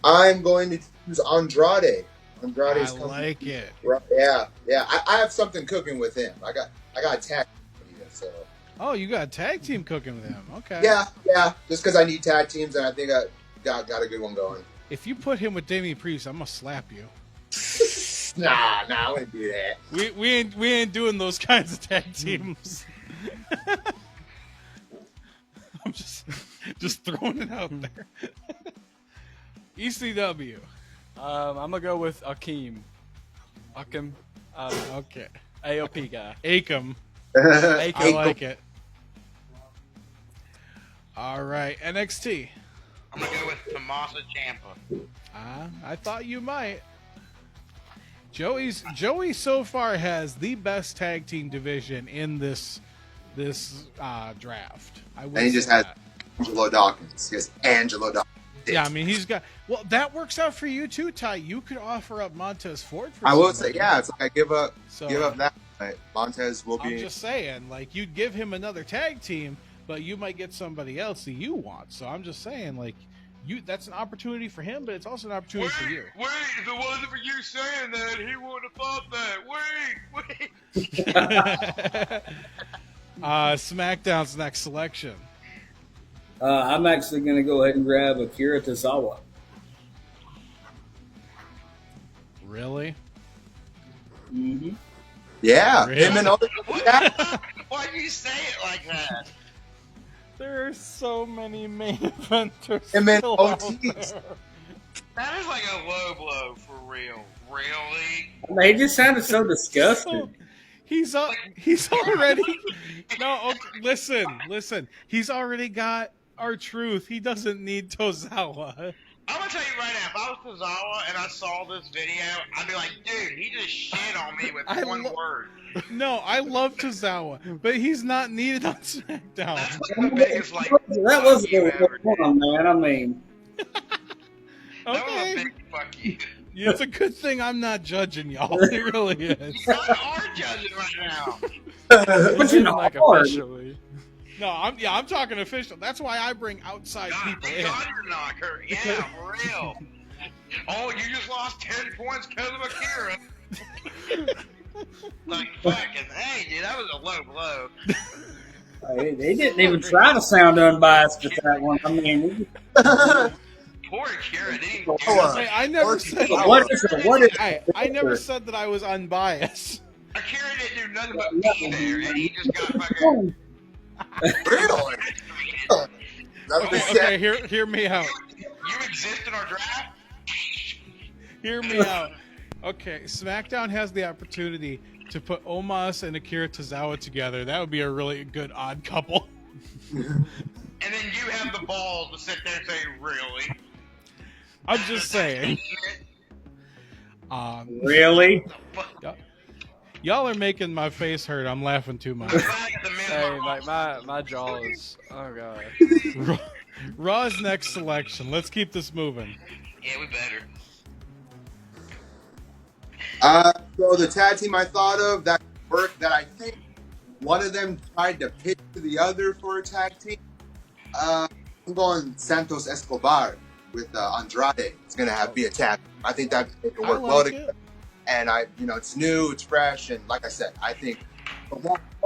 I'm going to choose Andrade. Andrade's I coming. like it. Yeah. I have something cooking with him. I got a tag team, so. Oh, you got a tag team cooking with him. Okay. Yeah. Just because I need tag teams, and I think I got a good one going. If you put him with Damian Priest, I'm gonna slap you. Nah, I wouldn't do that. We ain't doing those kinds of tag teams. I'm just throwing it out there. ECW. I'm gonna go with Akeem. Okay. AOP guy. Akam. Akam. I like it. All right, NXT. I'm gonna go with Tommaso Ciampa. I thought you might. Joey so far has the best tag team division in this draft. And he just has Angelo Dawkins. He has Angelo Dawkins. Yeah, I mean he's got. Well, that works out for you too, Ty. You could offer up Montez Ford for. I will say, somebody. yeah, it's like I give up So- that. But Montez will I'm be. just saying, like you'd give him another tag team, but you might get somebody else that you want. So I'm just saying, like that's an opportunity for him, but it's also an opportunity for you. Wait! If it wasn't for you saying that, he would have thought that. Wait! SmackDown's next selection. I'm actually going to go ahead and grab Akira Tozawa. Really? Mm-hmm. Yeah, Really? him and Otis. Yeah. Why do you say it like that? There are so many main eventers Him and still out Otis. there. That is like a low blow for real. Really? They just sounded so disgusted. He's already no. Okay, listen. He's already got R-Truth. He doesn't need Tozawa. I'm gonna tell you right now, if I was Tozawa and I saw this video, I'd be like, dude, he just shit on me with one word. No, I love Tozawa, but he's not needed on SmackDown. That's like the biggest like. That was fuck you a ever good one, man. I mean, That was a Okay, big fuck you. it's a good thing I'm not judging y'all. It really is. You guys are judging right now. but you know, like hard. officially. No, I'm talking official. That's why I bring outside God, people thank in. God you're not hurt. Yeah, for real. Oh, you just lost 10 points because of Akira. Like, fucking, hey, dude, that was a low blow. They didn't even try to sound unbiased with that one. I mean, Poor Akira, didn't even do Oh, nothing. Hey, I never said what is I never said that I was unbiased. Akira didn't do nothing but be there, and he just got fucking. Really? That's what they Okay, said. hear me out. You exist in our draft? Hear me out. Okay, SmackDown has the opportunity to put Omos and Akira Tozawa together. That would be a really good odd couple. And then you have the balls to sit there and say, really? I'm just saying. really? Y'all are making my face hurt. I'm laughing too much. Hey, like my jaw is. Oh god. Raw's next selection. Let's keep this moving. Yeah, we better. So the tag team I thought of that worked that I think one of them tried to pitch to the other for a tag team. I'm going Santos Escobar with Andrade. It's gonna be a tag. I think that it can I work well like together. it. And it's new, it's fresh, and like I said, I think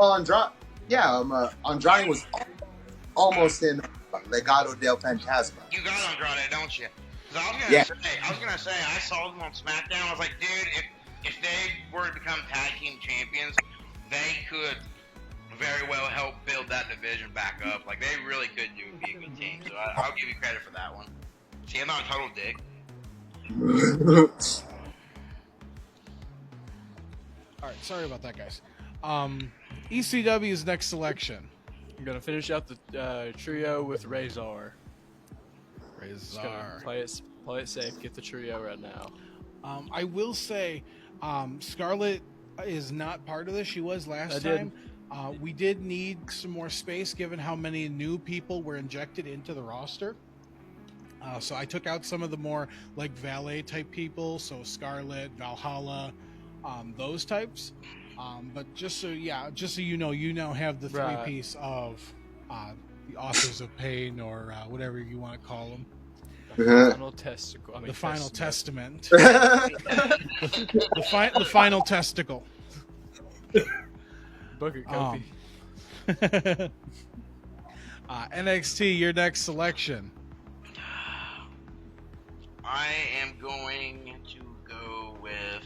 Andrade. Yeah, Andrade was almost in Legado del Fantasma. You got Andrade, don't you? Because I was gonna say, I saw them on SmackDown. I was like, dude, if they were to become tag team champions, they could very well help build that division back up. Like, they really could be a good team. So I'll give you credit for that one. See, I'm not a total dick. All right, sorry about that, guys. ECW's next selection. I'm gonna finish out the trio with Razor. Just gonna play it safe. Get the trio right now. I will say, Scarlett is not part of this. She was last did. time. We did need some more space given how many new people were injected into the roster. So I took out some of the more like valet type people. So Scarlett, Valhalla, those types. But just so you know, you now have the Right. three-piece of the Authors of Pain, or whatever you want to call them. The final testicle. The final testament. Yeah. The final testicle. Booker Kofi. NXT, your next selection. I am going to go with.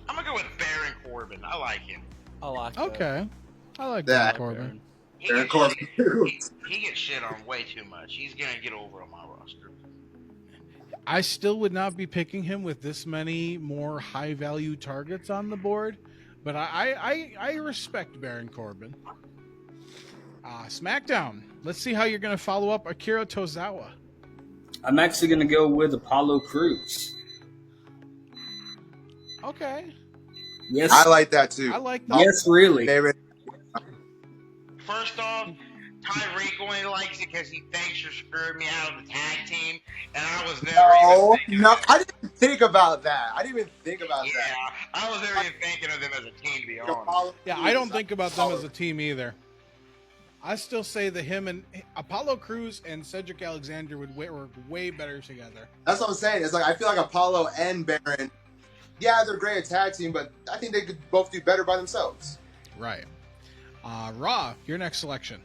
I'm gonna go with Baron Corbin. I like him. I like that. Okay. I like Yeah. that, Corbin. Baron Corbin. He gets shit on way too much. He's gonna get over on my roster. I still would not be picking him with this many more high-value targets on the board, but I respect Baron Corbin. SmackDown. Let's see how you're going to follow up Akira Tozawa. I'm actually going to go with Apollo Crews. Okay. Yes. I like that too. I like that. Yes, really. Favorite. First off, Tyreek only likes it because he thinks you're screwing me out of the tag team, and I was never even thinking of it. I didn't think about that. I didn't even think about Yeah, I was never even thinking of them as a team, to be honest. that. Yeah, I don't think about them as a team either. I still say that him and Apollo Crews and Cedric Alexander would work way better together. That's what I'm saying. It's like I feel like Apollo and Baron, yeah, they're great at tag team, but I think they could both do better by themselves. Right. Raw, your next selection.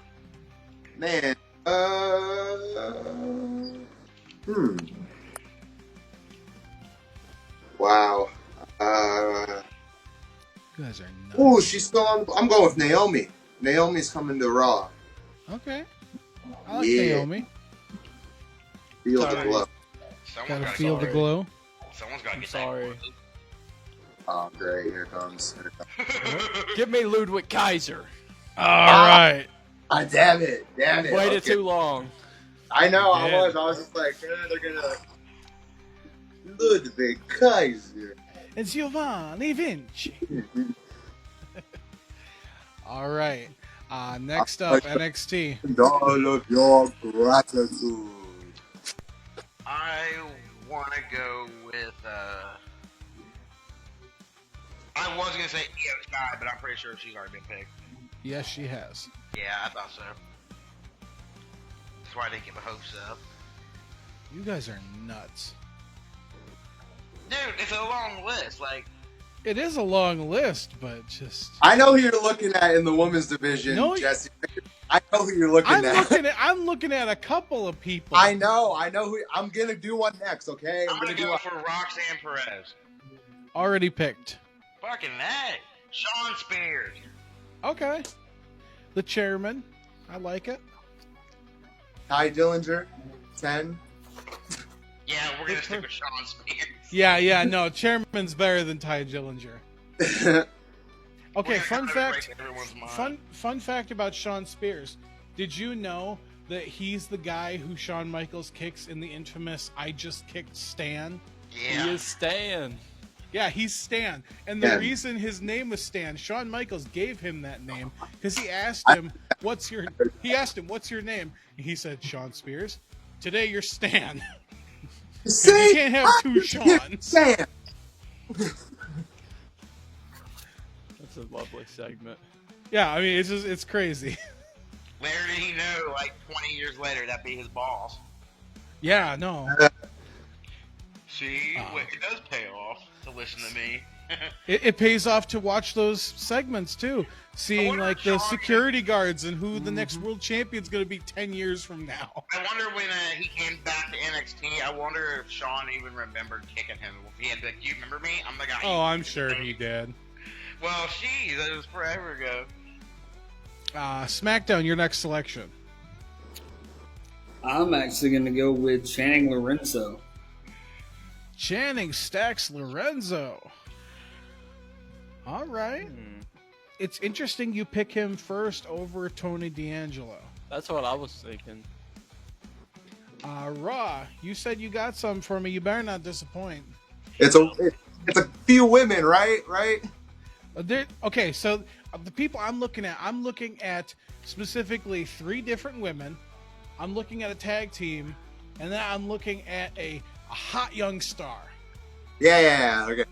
Man, Wow. You guys are nuts. Ooh, she's still on. I'm going with Naomi. Naomi's coming to Raw. Okay. I like Yeah. Naomi. Feel the Sorry. glow. Someone's Gotta gotta feel the get- glow. Someone's got to I'm get sorry. Oh, great. Here it comes. that. Give me Ludwig Kaiser. All right. Ah, damn it. Damn it. Waited Okay. too long. I know, You did. I was just like, they're gonna Ludwig Kaiser. And Giovanni Vinci. All right. Next up, NXT. And all of your gratitude. I want to go with. I was gonna say Io Sky, but I'm pretty sure she's already been picked. Yes, she has. Yeah, I thought so. That's why I didn't get my hopes up. You guys are nuts. Dude, it's a long list. Like, It is a long list, but just I know who you're looking at in the women's division, No, Jesse. I know who you're looking at. I'm looking at a couple of people. I know who. I'm gonna do one next, okay? I'm gonna do go one. for Roxanne Perez. Already picked. Fucking that. Sean Spears. Okay. The chairman. I like it. Ty Dillinger, 10. Yeah, we're gonna stick with Sean Spears. Yeah, no, chairman's better than Ty Dillinger. Okay, We're gonna fun have it fact. break everyone's mind. Fun fact about Sean Spears. Did you know that he's the guy who Shawn Michaels kicks in the infamous "I just kicked Stan"? Yeah. He is Stan. Yeah, he's Stan. And the Yeah. reason his name was Stan, Shawn Michaels gave him that name because he asked him, "What's your?" name? And he said, "Sean Spears." Today you're Stan. See? You can't have two Seans. Sam. a lovely segment. Yeah, I mean, it's crazy. Little did he know, like 20 years later, that'd be his boss. Yeah, no. See, it does pay off to listen to me. It pays off to watch those segments too. Seeing wonder like if the Sean security guards and who the next world champion's going to be 10 years from now. I wonder when he came back to NXT, I wonder if Sean even remembered kicking him. He had like, you remember me? I'm the guy. Oh, I'm sure he did. Well, geez, that was forever ago. SmackDown, your next selection. I'm actually going to go with Channing Lorenzo. Channing Stacks Lorenzo. All right. It's interesting you pick him first over Tony D'Angelo. That's what I was thinking. Raw, you said you got some for me. You better not disappoint. It's a few women, right? Okay, so the people I'm looking at specifically 3 different women. I'm looking at a tag team, and then I'm looking at a hot young star. Yeah, okay.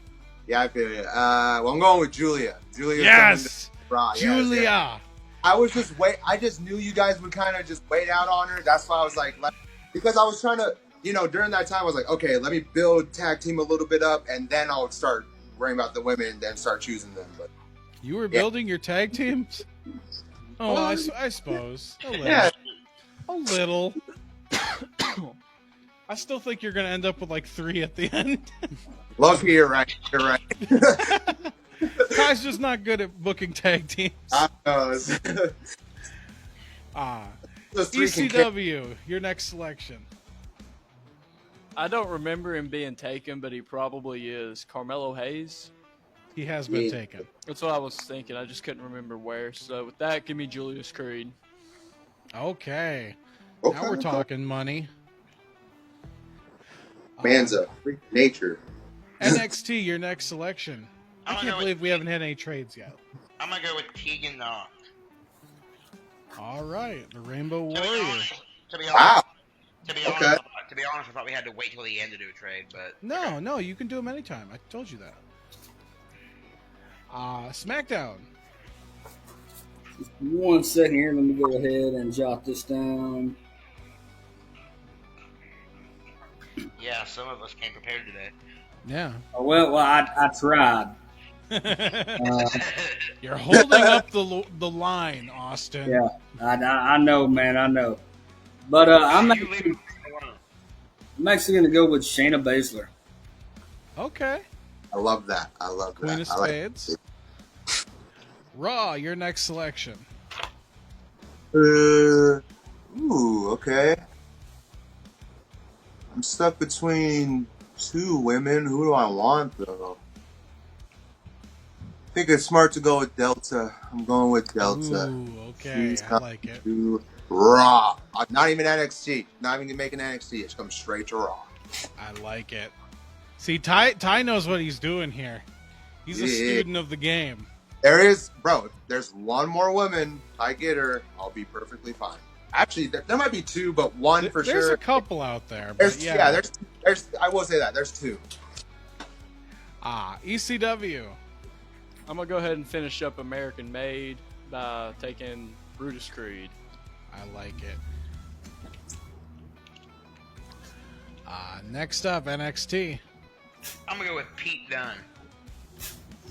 Yeah, I feel it. Well, I'm going with Julia. Yes, Raw. Julia. Yeah. I just knew you guys would kind of just wait out on her. That's why I was like, because I was trying to, during that time, I was like, okay, let me build tag team a little bit up, and then I'll start worrying about the women, and then start choosing them. But you were building your tag teams? Oh, I suppose. A little. Yeah. A little. I still think you're going to end up with like 3 at the end. Lucky, you're right. Kai's just not good at booking tag teams. I know. Those 3 can ECW, your next selection. I don't remember him being taken, but he probably is. Carmelo Hayes. He has been taken. That's what I was thinking. I just couldn't remember where. So with that, give me Julius Creed. Okay. Okay, Now we're talking money. Man's a freak of nature. NXT, your next selection. I can't believe we haven't had any trades yet. I'm gonna go with Tegan Knox. All right, the Rainbow To be Warrior. honest, Wow. to be Okay. honest, I thought we had to wait till the end to do a trade, but No, you can do them anytime. I told you that. SmackDown. Just 1 second here. Let me go ahead and jot this down. yeah, some of us came prepared today. Yeah. Oh, well, I tried. You're holding up the line, Austin. Yeah, I know, man. I know. But I'm actually going to go with Shayna Baszler. Okay. I love that. Queen of Spades. Raw, your next selection. Okay. I'm stuck between 2 women. Who do I want, though? I think it's smart to go with Delta. I'm going with Delta. Ooh, okay. She's I like it. to Raw. Not even NXT. Not even making NXT. It's coming straight to Raw. I like it. See, Ty knows what he's doing here. He's a student of the game. There is, bro. If there's 1 more woman, I get her, I'll be perfectly fine. Actually, there might be 2, but 1 for There's sure. a couple out there. But There's yeah. there's. I will say that there's 2. ECW. I'm going to go ahead and finish up American Made by taking Brutus Creed. I like it. Next up, NXT. I'm gonna go with Pete Dunne.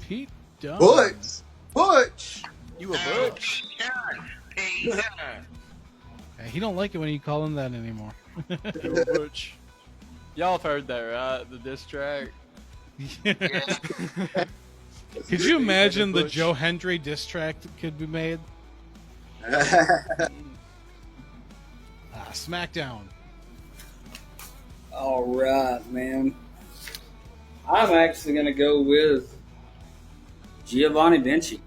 Pete Dunne. Butch. You a Oh, butch? Pete Dunne. Hey, he don't like it when you call him that anymore. You a butch. Y'all have heard that, right? The diss track. Could you imagine the Butch. Joe Hendry diss track that could be made? SmackDown. All right, man. I'm actually going to go with Giovanni Vinci.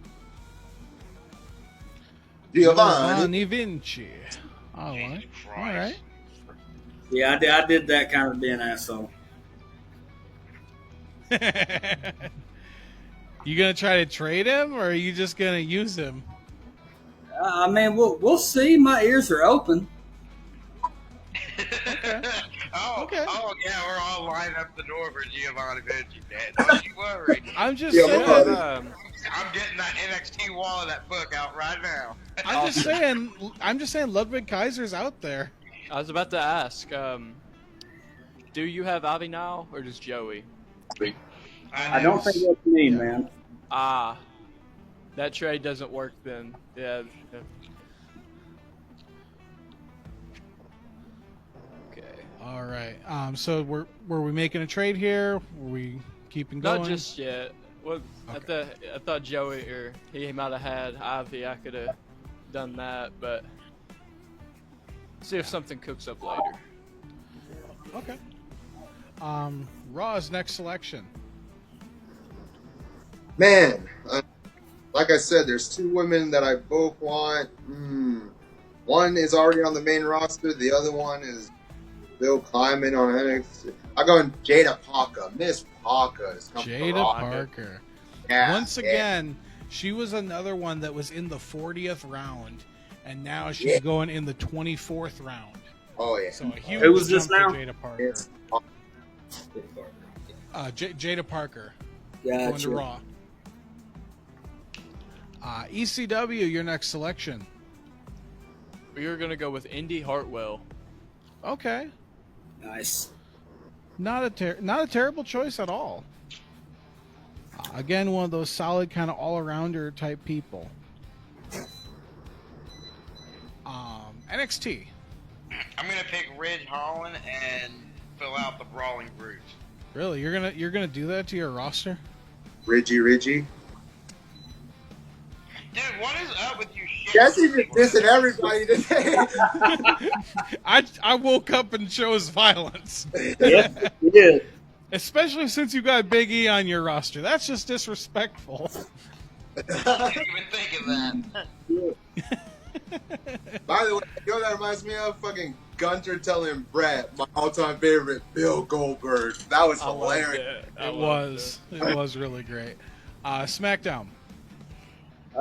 Giovanni. Vinci. All right. Jesus All Christ. right. Yeah, I did that kind of being an asshole. You gonna try to trade him, or are you just gonna use him? I mean, we'll see. My ears are open. Okay. Oh yeah, we're all lined up the door for Giovanni Vinci, man. Don't you worry. I'm just Yeah, saying. but- I'm getting that NXT wall of that book out right now. I'm just saying, Ludwig Kaiser's out there. I was about to ask, do you have Avi now, or just Joey? I don't think that's me, man. Ah, that trade doesn't work then. Yeah. Okay. All right. So were we making a trade here? Were we keeping going? Not just yet. Well, Okay. I thought Joey, or he might have had Ivy. I could have done that, but see if something cooks up later. Okay. Raw's next selection. Man, like I said, there's two women that I both want. One is already on the main roster. The other one is Bill Klyman on NXT. I'm going Jada Parker. Miss Parker is coming to Jada Raw. Parker. Yeah, Once again, she was another one that was in the 40th round, and now she's going in the 24th round. Oh yeah. So a huge Who was jump this for now? Jada Parker. It's Jada Parker going to Gotcha. Raw. ECW, your next selection. We are gonna go with Indy Hartwell. Okay, Nice. not a terrible choice at all. Again, one of those solid kind of all-arounder type people. NXT. I'm gonna pick Ridge Holland and fill out the Brawling Brutes. Really, you're gonna do that to your roster? Reggie. Dude, what is up with you shit? Jesse just dissing everybody today. I woke up and chose violence, Yep, he did. especially since you got Big E on your roster. That's just disrespectful. I didn't even think of that. By the way, you know what that reminds me of? Fucking Gunter telling Brett, my all-time favorite, Bill Goldberg. That was hilarious. It was really great. SmackDown.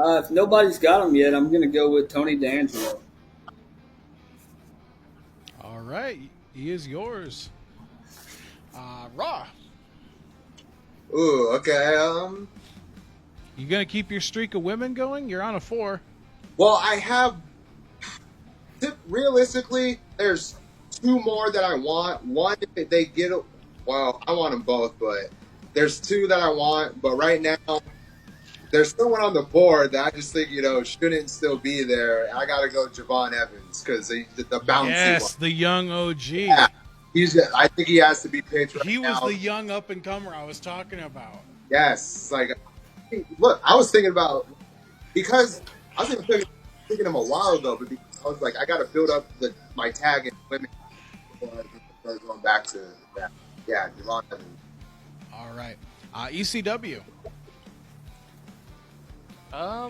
If nobody's got him yet, I'm going to go with Tony D'Angelo. All right, he is yours. Raw. Ooh, okay. You gonna keep your streak of women going? You're on a 4. Well, I have. Realistically, there's two more that I want. One, if they get it. Well, I want them both, but there's two that I want. But right now, there's someone on the board that I just think shouldn't still be there. I gotta go Javon Evans because the bouncy Yes, one. the young OG. Yeah. I think he has to be picked right He was now. the young up and comer I was talking about. Yes, look, I was thinking about because I was even thinking him a while ago, but because I was like, I got to build up my tag in women before I start going back to that. Yeah, Javon Evans. All right, ECW. I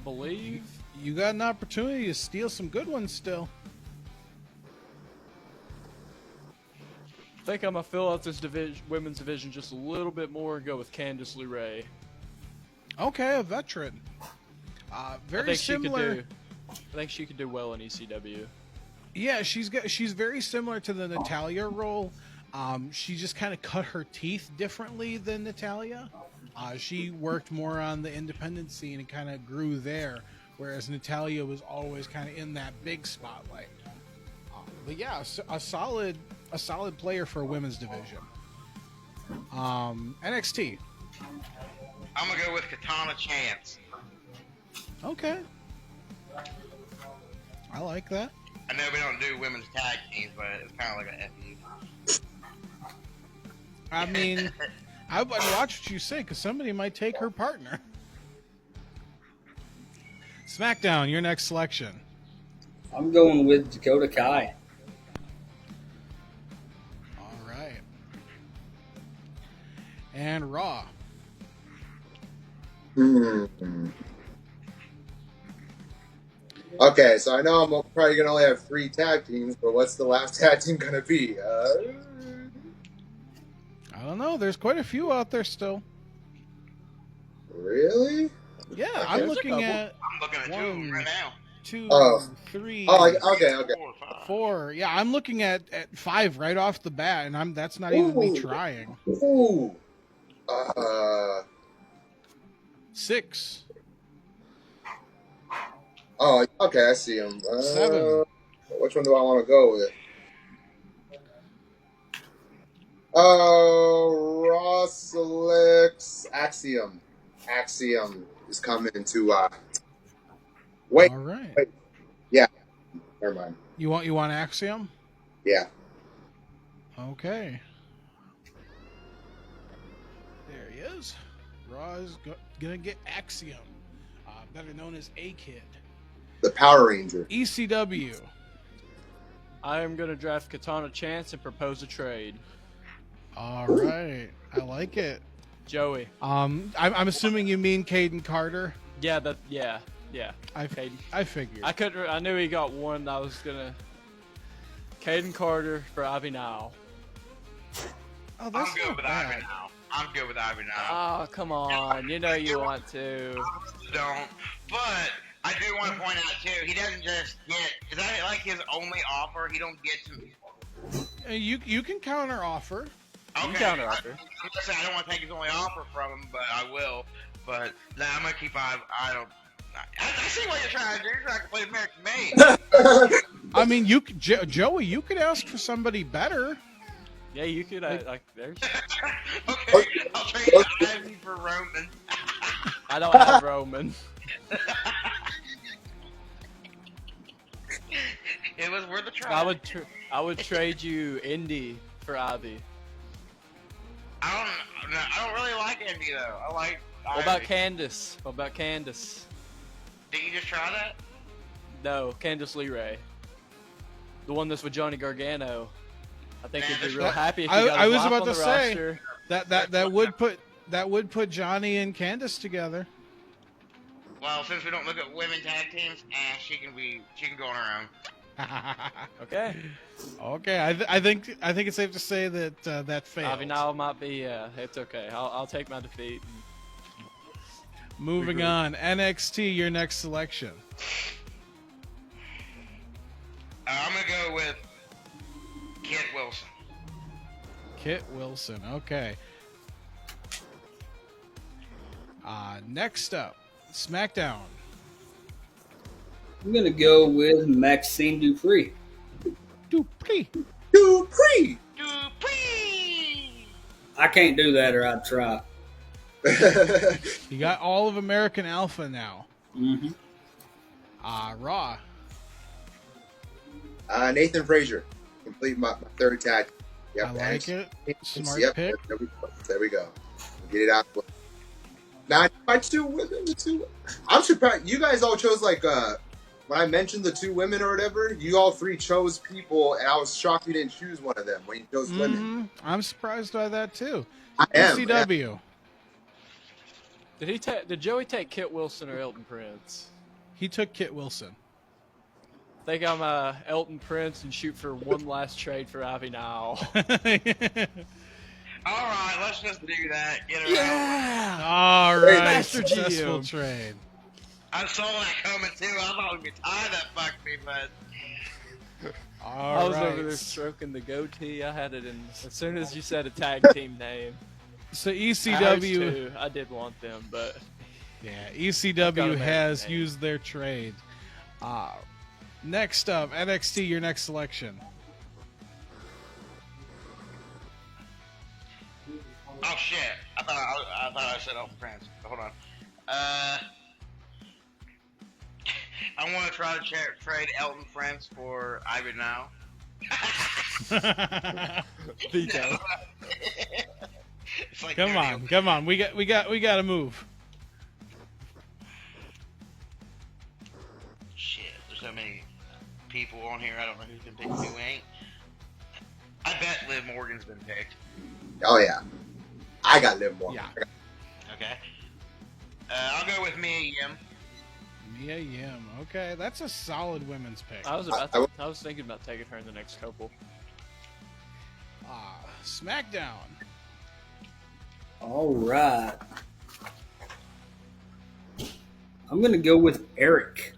believe You got an opportunity to steal some good ones still. I think I'm gonna fill out this women's division just a little bit more and go with Candice LeRae. Okay, a veteran. Very similar. I think she could do well in ECW. Yeah, she's very similar to the Natalia role. She just kind of cut her teeth differently than Natalia. She worked more on the independent scene and kind of grew there, whereas Natalia was always kind of in that big spotlight. But yeah, a solid player for a women's division. NXT. I'm gonna go with Katana Chance. Okay. I like that. I know we don't do women's tag teams, but it's kind of like a FU. I mean, I would watch what you say because somebody might take her partner. SmackDown, your next selection. I'm going with Dakota Kai. All right. And Raw. Okay, so I know I'm probably gonna only have 3 tag teams, but what's the last tag team gonna be? I don't know. There's quite a few out there still. Really? Yeah, Okay. I'm There's a looking at I'm looking at 2 of them right now. 2, Oh. 3, Oh, okay. 4 or 5. 4. Yeah, I'm looking at 5 right off the bat, and that's not even me Ooh. trying. Ooh. 6, Oh, okay, I see him. 7, Which one do I want to go with? Raw selects Axiom. Axiom is coming to. Wait, all right. wait. Yeah, never mind. You want Axiom? Yeah. Okay. There he is. Raw is gonna get Axiom, better known as A-Kid. The Power Ranger. ECW. I am gonna draft Katana Chance and propose a trade. All right, I like it. Joey. I'm assuming you mean Caden Carter. Yeah, yeah. I figured. I knew he got one. I was gonna. Caden Carter for Ivy Now. Oh, that's I'm good not with bad. Ivy now. I'm good with Ivy now. Oh, come on. You know you want to. Don't. But I do want to point out too, he doesn't just get. Is that like his only offer? He don't get to. You can counter offer. Okay. counter offer. I'm just saying I don't want to take his only offer from him, but I will. But nah, I'm gonna keep. I don't. I see what you're trying to do. You're trying to play American Made. I mean, Joey, you could ask for somebody better. Yeah, you could. There's. Okay, I'll trade Ivy for Roman. I don't have Roman. It was worth a try. I would trade you Indy for Ivy. I don't really like Indy though. I like. What about Candace? Did you just try that? No, Candace LeRae. The one that's with Johnny Gargano. I think Man, he'd be real happy if he got I his was wife about on to the say roster. that would put Johnny and Candace together. Well, since we don't look at women tag teams, she can go on her own. Okay. Okay, I think it's safe to say that that failed. Ivy now might be. It's okay. I'll take my defeat. Moving on, NXT, your next selection. I'm gonna go with Kit Wilson. Kit Wilson. Okay. Next up, SmackDown. I'm gonna go with Maxine Dupree. Dupree. I can't do that, or I'd try. You got all of American Alpha now. Mm-hmm. Raw. Nathan Frazier. Complete my third tag. Yep, I like it. Smart yep, pick. There we go. Get it out. Now, my 2 women, I'm surprised. You guys all chose when I mentioned the 2 women or whatever, you all 3 chose people, and I was shocked you didn't choose one of them when you chose women. I'm surprised by that too. I am. ECW. Yeah. Did Joey take Kit Wilson or Elton Prince? He took Kit Wilson. I think I'm Elton Prince and shoot for one last trade for Ivy now. All right, let's just do that. Get it out. Yeah. All right. Master Successful GM. trade. I saw that coming too. I thought we'd tie that fucked me, but All I was right. over there stroking the goatee. I had it in as soon as you said a tag team name. So Ours ECW, too. I did want them, but yeah, Got ECW a has name. used their trade. Next up, NXT, your next selection. oh shit! I thought I said Elton Prince. Hold on. I want to try to trade Elton Prince for Ivy now. veto. It's like Come on. We got to move. Shit, there's so many people on here. I don't know who's been picked, who ain't. I bet Liv Morgan's been picked. Oh yeah, I got Liv Morgan. Yeah. Okay. I'll go with Mia Yim. Mia Yim. Okay, that's a solid women's pick. I was thinking about taking her in the next couple. SmackDown. All right. I'm gonna go with Eric.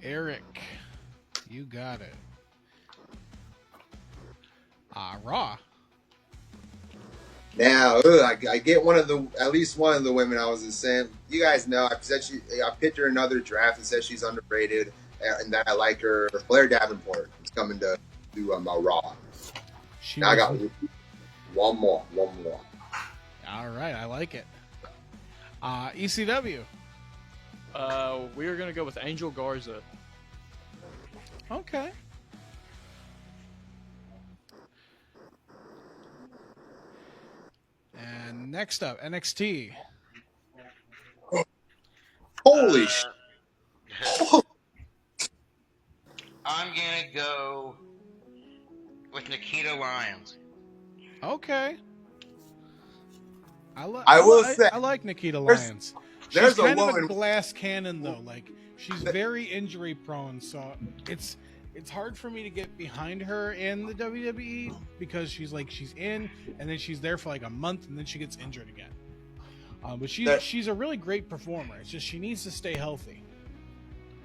Eric. You got it. Raw. Now, I get at least one of the women I was saying. You guys know, I picked her in another draft and said she's underrated, and that I like her. Blair Davenport is coming to do my Raw. Now I got one more. All right, I like it. ECW. We are gonna go with Angel Garza. Okay. And next up, NXT. Holy shit. I'm gonna go with Nikita Lyons. Okay. I like Nikita Lyons. There's She's kind a of woman. a glass cannon, though. Like, she's very injury prone, so it's hard for me to get behind her in the WWE because she's in, and then she's there for like a month, and then she gets injured again. But she's a really great performer. It's just she needs to stay healthy.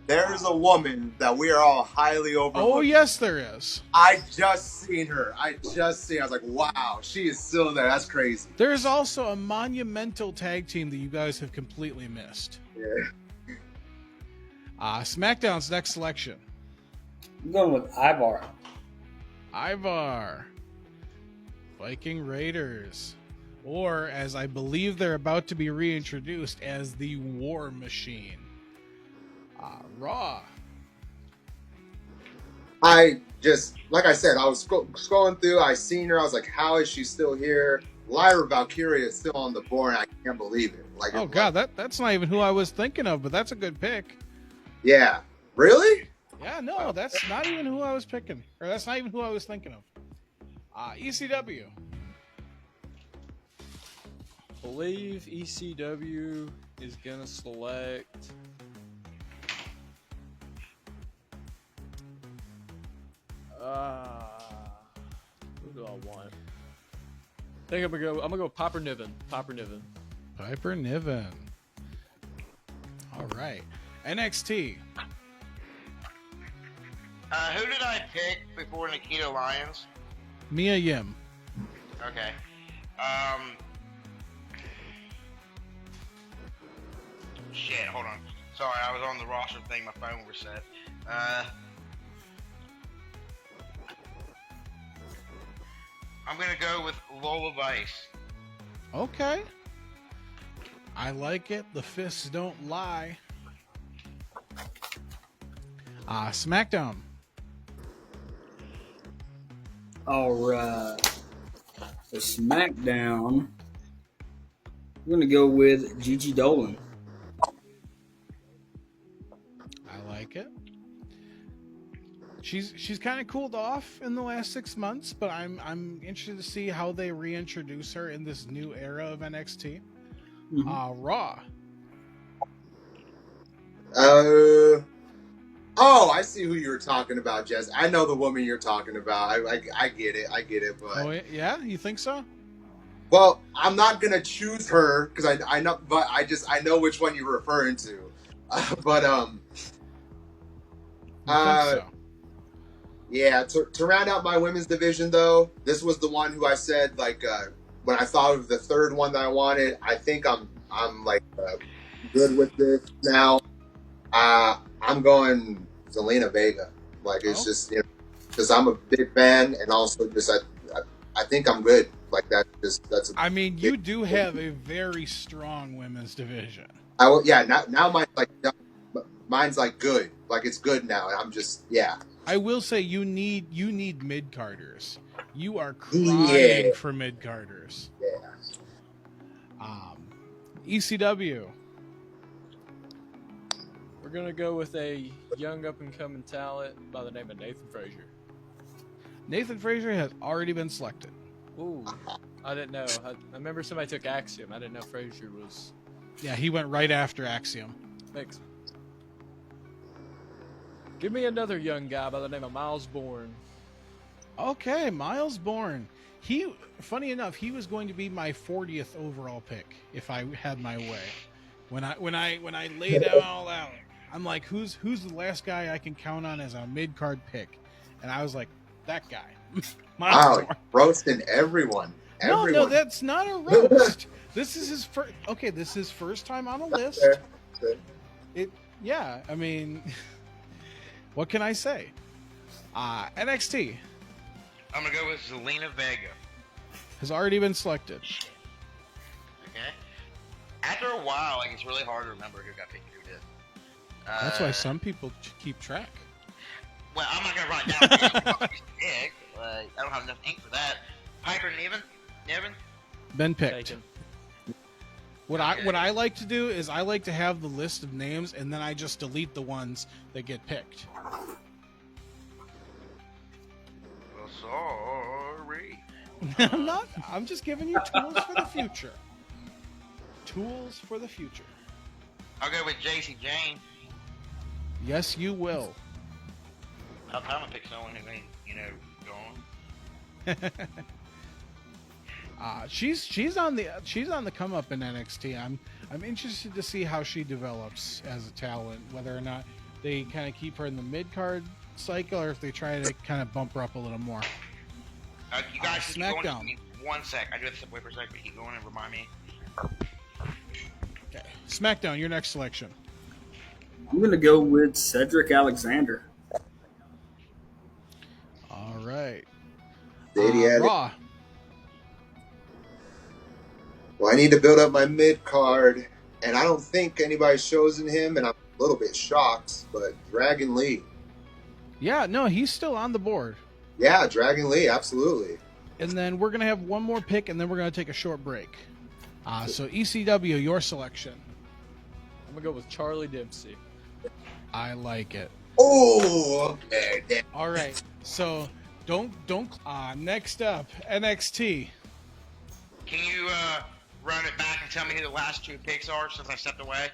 There's a woman that we are all highly overlooking. Oh yes, there is. I just seen her. I was like, wow, she is still there. That's crazy. There is also a monumental tag team that you guys have completely missed. Yeah. SmackDown's next selection. I'm going with Ivar. Ivar. Viking Raiders. Or, as I believe they're about to be reintroduced, as the War Machine. Raw. I just, like I said, I was scrolling through. I seen her. I was like, how is she still here? Lyra Valkyria is still on the board. And I can't believe it. Like, Oh, God, that's not even who I was thinking of, but that's a good pick. Yeah. Really? Yeah, no, that's not even who I was picking. Or that's not even who I was thinking of. ECW. Believe ECW is gonna select. Who do I want? I think I'm gonna go Piper Niven. Piper Niven. All right. NXT. Who did I pick before Nikita Lyons? Mia Yim. Okay. Shit, hold on. Sorry, I was on the roster thing. My phone reset. I'm gonna go with Lola Vice. Okay. I like it. The fists don't lie. SmackDown. All right. For SmackDown, I'm going to go with Gigi Dolan. I like it. She's kind of cooled off in the last 6 months, but I'm interested to see how they reintroduce her in this new era of NXT. Raw. Oh, I see who you were talking about, Jess. I know the woman you're talking about. I get it. But yeah, you think so? Well, I'm not gonna choose her because I know, but I know which one you're referring to. So? Yeah. To round out my women's division, though, this was the one who I said when I thought of the third one that I wanted. I think I'm good with this now. I'm going Zelina Vega. It's just because I'm a big fan, and also just I think I'm good. I mean, you do have a very strong women's division. Now mine's good. It's good now, and I'm just I will say you need mid carders. You are crying for mid carders. Yeah. ECW. We're gonna go with a young up and coming talent by the name of Nathan Frazier. Nathan Frazier has already been selected. Ooh, I didn't know. I remember somebody took Axiom. I didn't know Frazier was. Yeah, he went right after Axiom. Thanks. Give me another young guy by the name of Miles Bourne. Okay, Miles Bourne. Funny enough, he was going to be my 40th overall pick if I had my way. When I laid it all out, I'm like, who's the last guy I can count on as a mid card pick? And I was like, that guy. Miles Wow, Bourne. roasting everyone. No, Everyone. that's not a roast. This is his first. Okay, this is his first time on a list. Fair. Fair. Yeah. I mean, what can I say? NXT I'm gonna go with Zelina Vega. has already been selected. Okay. After a while, like it's really hard to remember who got picked who did. That's why some people keep track. Well, I'm not gonna write down who's picked. I don't have enough ink for that. Piper Niven. Been picked. Taken. What I like to do is I like to have the list of names and then I just delete the ones that get picked. Well, sorry. I'm not. I'm just giving you tools for the future. Tools for the future. I'll go with JC Jane. Yes, you will. I'm gonna pick someone who ain't, gone. She's on the come up in NXT. I'm interested to see how she develops as a talent. Whether or not they kind of keep her in the mid card cycle, or if they try to kind of bump her up a little more. You guys keep going. SmackDown. Give me 1 sec. I do have to wait for a sec, but keep going and remind me. Okay, SmackDown, your next selection. I'm going to go with Cedric Alexander. All right. Raw. Raw. Well, I need to build up my mid card, and I don't think anybody's chosen him, and I'm a little bit shocked. But Dragon Lee. Yeah, no, he's still on the board. Yeah, Dragon Lee, absolutely. And then we're gonna have one more pick, and then we're gonna take a short break. So ECW, your selection. I'm gonna go with Charlie Dempsey. I like it. Oh, okay. Damn. All right. So don't. Next up, NXT. Can you run it back and tell me who the last 2 picks are since I stepped away?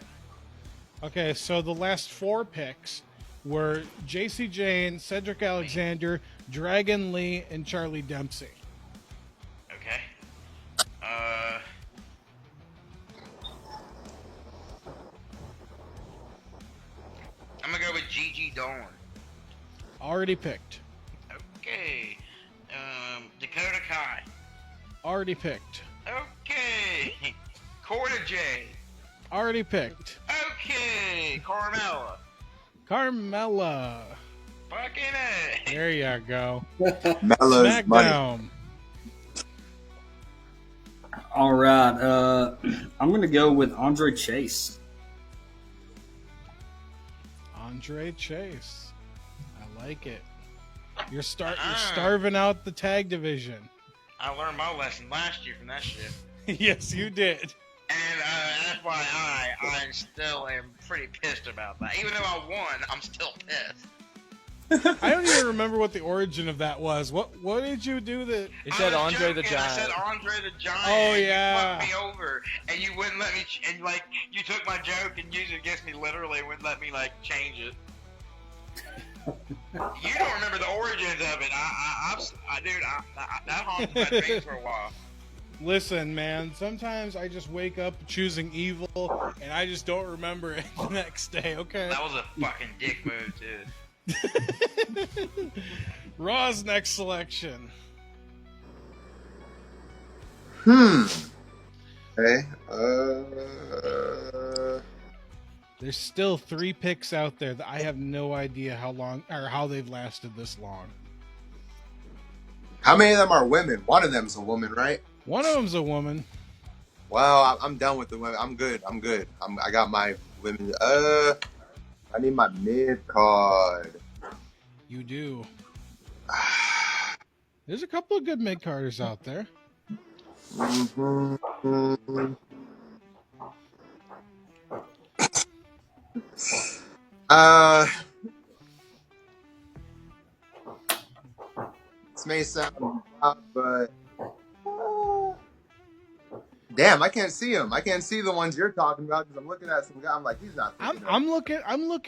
Okay, so the last 4 picks were JC Jane, Cedric Alexander, Dragon Lee, and Charlie Dempsey. Okay. I'm gonna go with Gigi Dolan. Already picked. Okay. Dakota Kai. Already picked. Okay. Corda J. Already picked. Okay. Carmella. Carmella. Fucking A. There you go. Mella's money. SmackDown. All right. I'm going to go with Andre Chase. Andre Chase. I like it. You're starving out the tag division. I learned my lesson last year from that shit. Yes, you did. And FYI, I still am pretty pissed about that. Even though I won, I'm still pissed. I don't even remember what the origin of that was. What did you do that? He said I was Andre the joking. I said Giant. Andre the Giant. Oh, and yeah. You fucked me over, and you wouldn't let me. And like, you took my joke and used it against me literally, and wouldn't let me like change it. You don't remember the origins of it. Dude, that haunted my dreams for a while. Listen, man, sometimes I just wake up choosing evil, and I just don't remember it the next day, okay? That was a fucking dick move, too. Raw's next selection. Okay. There's still 3 picks out there that I have no idea how long or how they've lasted this long. How many of them are women? One of them's a woman, right? One of them's a woman. Well, I'm done with the women. I'm good. I got my women. I need my mid card. You do. There's a couple of good mid-carders out there. This may sound odd, but damn, I can't see him. I can't see the ones you're talking about because I'm looking at some guy. I'm like, he's not. I'm looking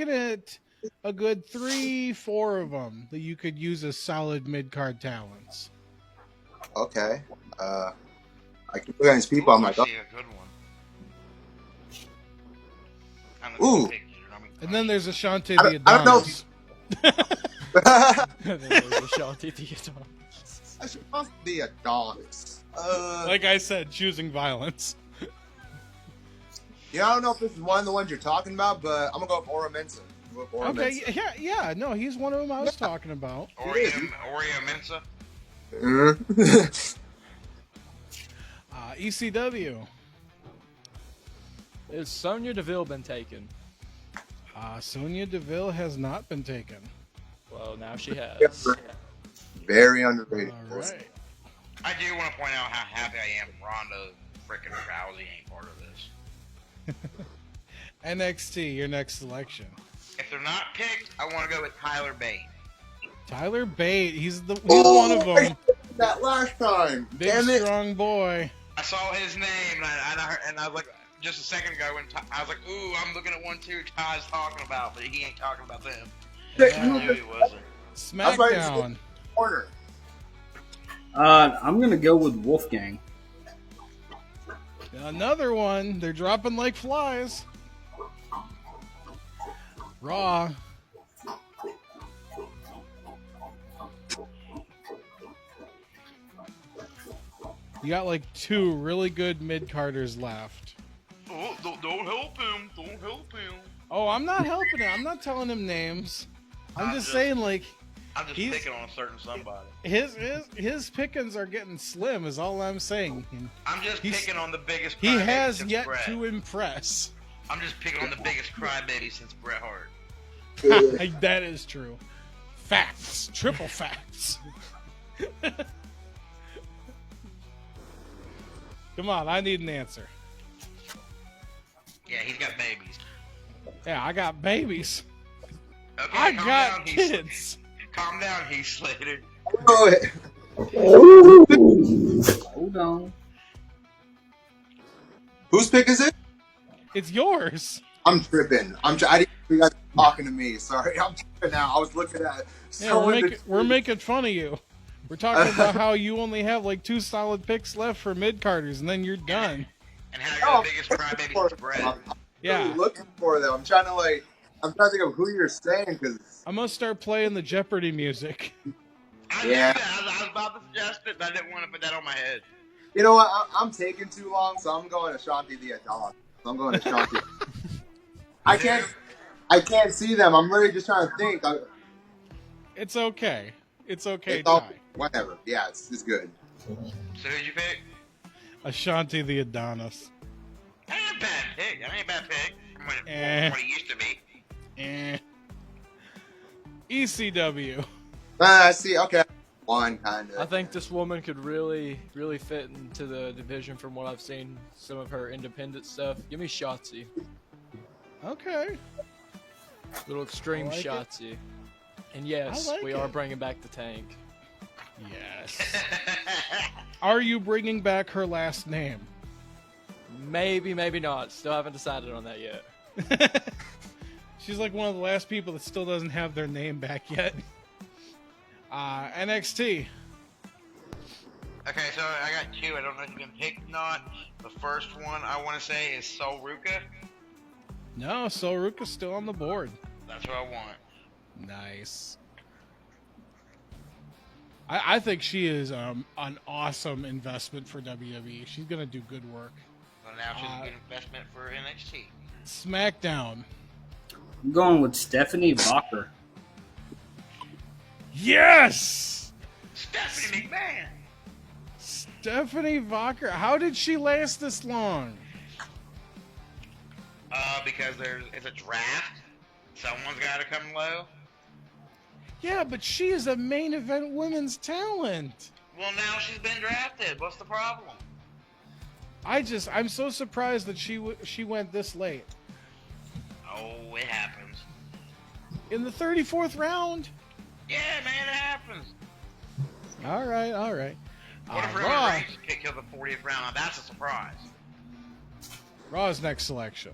at a good 3-4 of them that you could use as solid mid-card talents. Okay. I can look at these people. I'm like, I oh. see a good one. Ooh. And then there's Ashante I the don't know Adonis. There's Ashanti the Adonis. I should also be Adonis. Like I said, choosing violence. Yeah, I don't know if this is one of the ones you're talking about, but I'm gonna go with Ora Mensa. Okay, yeah, no, he's one of them I was talking about. Oreo Mensa. ECW. Has Sonya Deville been taken? Sonya Deville has not been taken. Well, now she has. Very underrated. All right. I do want to point out how happy I am Ronda freaking Rousey ain't part of this. NXT, your next selection. If they're not picked, I want to go with Tyler Bate. Tyler Bate, he's one of them. That last time. Big, Damn it. strong boy. I saw his name, and I was like, just a second ago, when I was like, ooh, I'm looking at one too Ty's talking about, but he ain't talking about them. I knew he wasn't. SmackDown. Corner. I'm gonna go with Wolfgang. Another one. They're dropping like flies. Raw. You got like 2 really good mid-carders left. Oh, don't help him. Don't help him. Oh, I'm not helping him. I'm not telling him names. I'm just saying, like, I'm just picking on a certain somebody. his pickings are getting slim, is all I'm saying. I'm just picking on the biggest crybaby He has since yet Bret. to impress. I'm just picking on the biggest crybaby since Bret Hart. That is true. Facts. Triple facts. Come on, I need an answer. Yeah, he's got babies. Yeah, I got babies. Okay, I calm got down, kids. Calm down, Heath Slater. Hold on. Whose pick is it? It's yours. I'm tripping. I didn't think you guys were talking to me. Sorry, I'm tripping now. I was looking at. Yeah, we're making fun of you. We're talking about how you only have like 2 solid picks left for mid-carders, and then you're done. And how you're the biggest crybaby since Bret. I'm Yeah. really looking for them. I'm trying to think of who you're saying because. I'm gonna start playing the Jeopardy music. I knew that. I was about to suggest it, but I didn't want to put that on my head. You know what? I'm taking too long, so I'm going to Shanti the Adon. I'm going to Shanti. I can't see them. I'm literally just trying to think. It's okay. It's okay, It's all, Ty. whatever. Yeah, it's good. So who'd you pick? Ashanti the Adonis. That ain't a bad pick. That ain't a bad pick. What he used to be. ECW. See, okay. One kind of. I think this woman could really, really fit into the division from what I've seen. Some of her independent stuff. Give me Shotzi. Okay. Little extreme I like it. Shotzi. And yes, I like we it. are bringing back the Tank. Yes. Are you bringing back her last name? Maybe, maybe not. Still haven't decided on that yet. She's like one of the last people that still doesn't have their name back yet. NXT. Okay, so I got 2. I don't know if you can pick or not. The first one I want to say is Sol Ruka. No, Soruka's still on the board. That's what I want. Nice. I think she is an awesome investment for WWE. She's going to do good work. Well, now she's a good investment for NXT. SmackDown. I'm going with Stephanie Walker. Yes! Stephanie McMahon. Stephanie Walker. How did she last this long? Because it's a draft. Someone's got to come low. Yeah, but she is a main event women's talent. Well, now she's been drafted. What's the problem? I'm so surprised that she went this late. Oh, it happens. In the 34th round? Yeah, man, it happens. All right. What if Raw. Roman Reigns kicked till the 40th round? Now that's a surprise. Raw's next selection.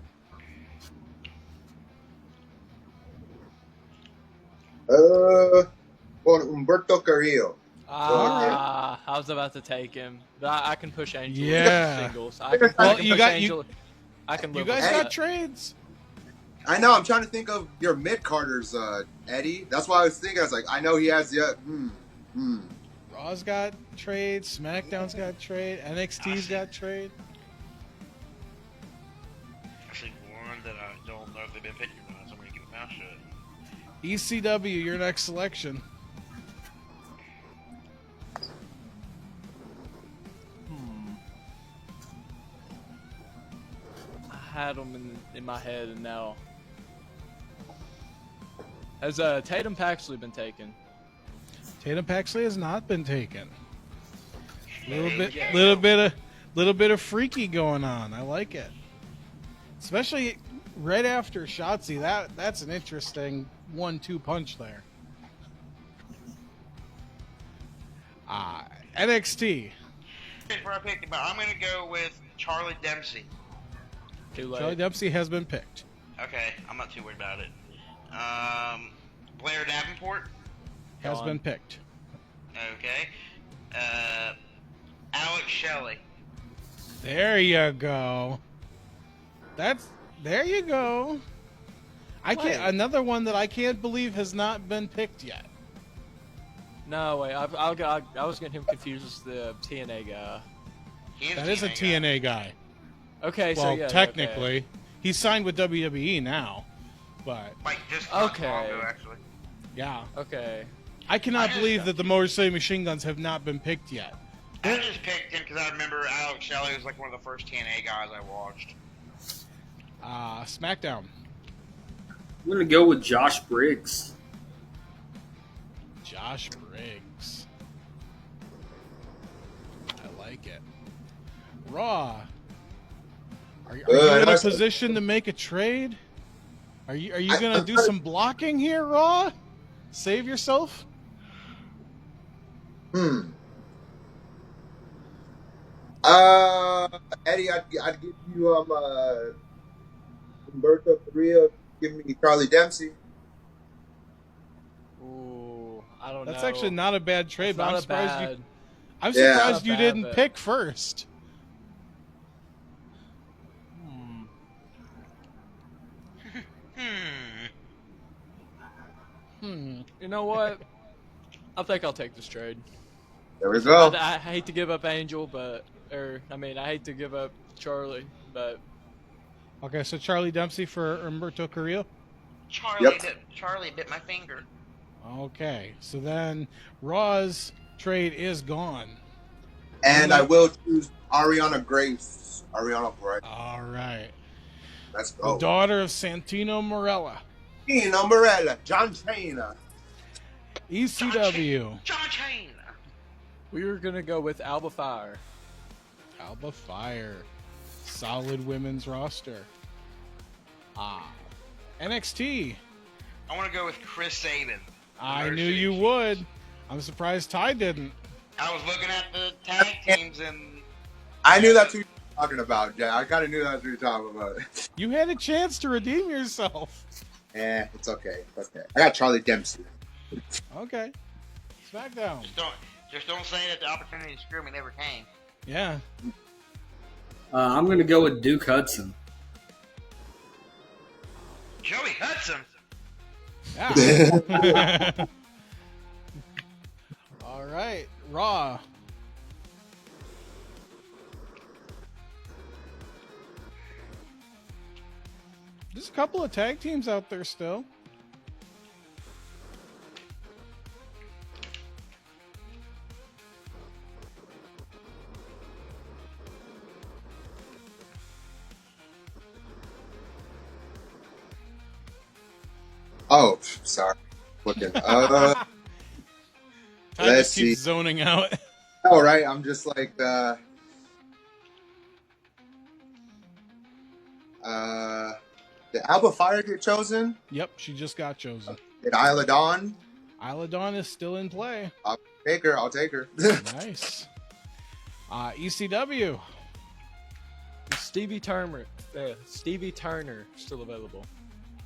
Humberto Carrillo. I was about to take him, but I can push Angel Yeah. singles. I can Well, push you got- Angel. I can You live guys with got that. trades? I know. I'm trying to think of your mid carders, Eddie. That's why I was thinking. I was like, I know he has the. Raw's got trade. SmackDown's got trade. NXT's got trade. I see one that I don't know if they've been picked or not, so I'm gonna keep my mouth shut. ECW, your next selection. I had them in my head, and now has Tatum Paxley been taken? Tatum Paxley has not been taken. Yeah. Little bit of freaky going on. I like it, especially right after Shotzi. That's an interesting 1-2 punch there. NXT. Where I picked him, but I'm gonna go with Charlie Dempsey. Too late. Charlie Dempsey has been picked. Okay, I'm not too worried about it. Blair Davenport. Has Gone. been picked. Okay. Alex Shelley. There you go. There you go. Wait. Another one that I can't believe has not been picked yet. No, wait. I was getting him confused with the TNA guy. He That is a guy. TNA guy. Okay, so Well, yeah. technically, he's signed with WWE now, but Like just not Okay. long ago, actually. yeah, Okay. I cannot I just- believe that the Motor City Machine Guns have not been picked yet. I just picked him because I remember Alex Shelley was like one of the first TNA guys I watched. SmackDown. I'm gonna go with Josh Briggs. Josh Briggs. I like it. Raw. Are you in a nice. position to make a trade? Are you gonna do some blocking here, Raw? Save yourself? Eddie, I'd give you Humberto Carrillo. Give me Charlie Dempsey. Ooh, I don't That's know. actually not a bad trade, It's but not I'm a surprised bad. you. I'm Yeah. surprised Not you bad, didn't but- pick first. You know what? I think I'll take this trade. There we go. I hate to give up Angel, I hate to give up Charlie, but Okay, so Charlie Dempsey for Humberto Carrillo. Yep. Charlie bit my finger. Okay, so then Raw's trade is gone. And I will choose Ariana Grace. Ariana Grace. All right. Let's The go. daughter of Santino Marella. Tina Morella. John Cena. ECW. John Chain. we were gonna go with Alba Fire. Alba Fire. Solid women's roster. NXT. I want to go with Chris Sabin. I knew you would. I'm surprised Ty didn't. I was looking at the tag teams and I knew that's who you were talking about, Jack. I kind of knew that's who you were talking about. You had a chance to redeem yourself. It's okay. It's okay. I got Charlie Dempsey. Okay. SmackDown. just don't say that the opportunity to screw me never came. Yeah. I'm going to go with Duke Hudson. Joey Hudson. Yeah. All right. Raw. There's a couple of tag teams out there still. Oh, sorry. Looking. Ty Let's just keeps see. zoning out. All right. I'm just like did Alba Fire get chosen? Yep, she just got chosen. Did Isla Dawn? Isla Dawn is still in play. I'll take her. I'll take her. Nice. ECW. Stevie Turner still available.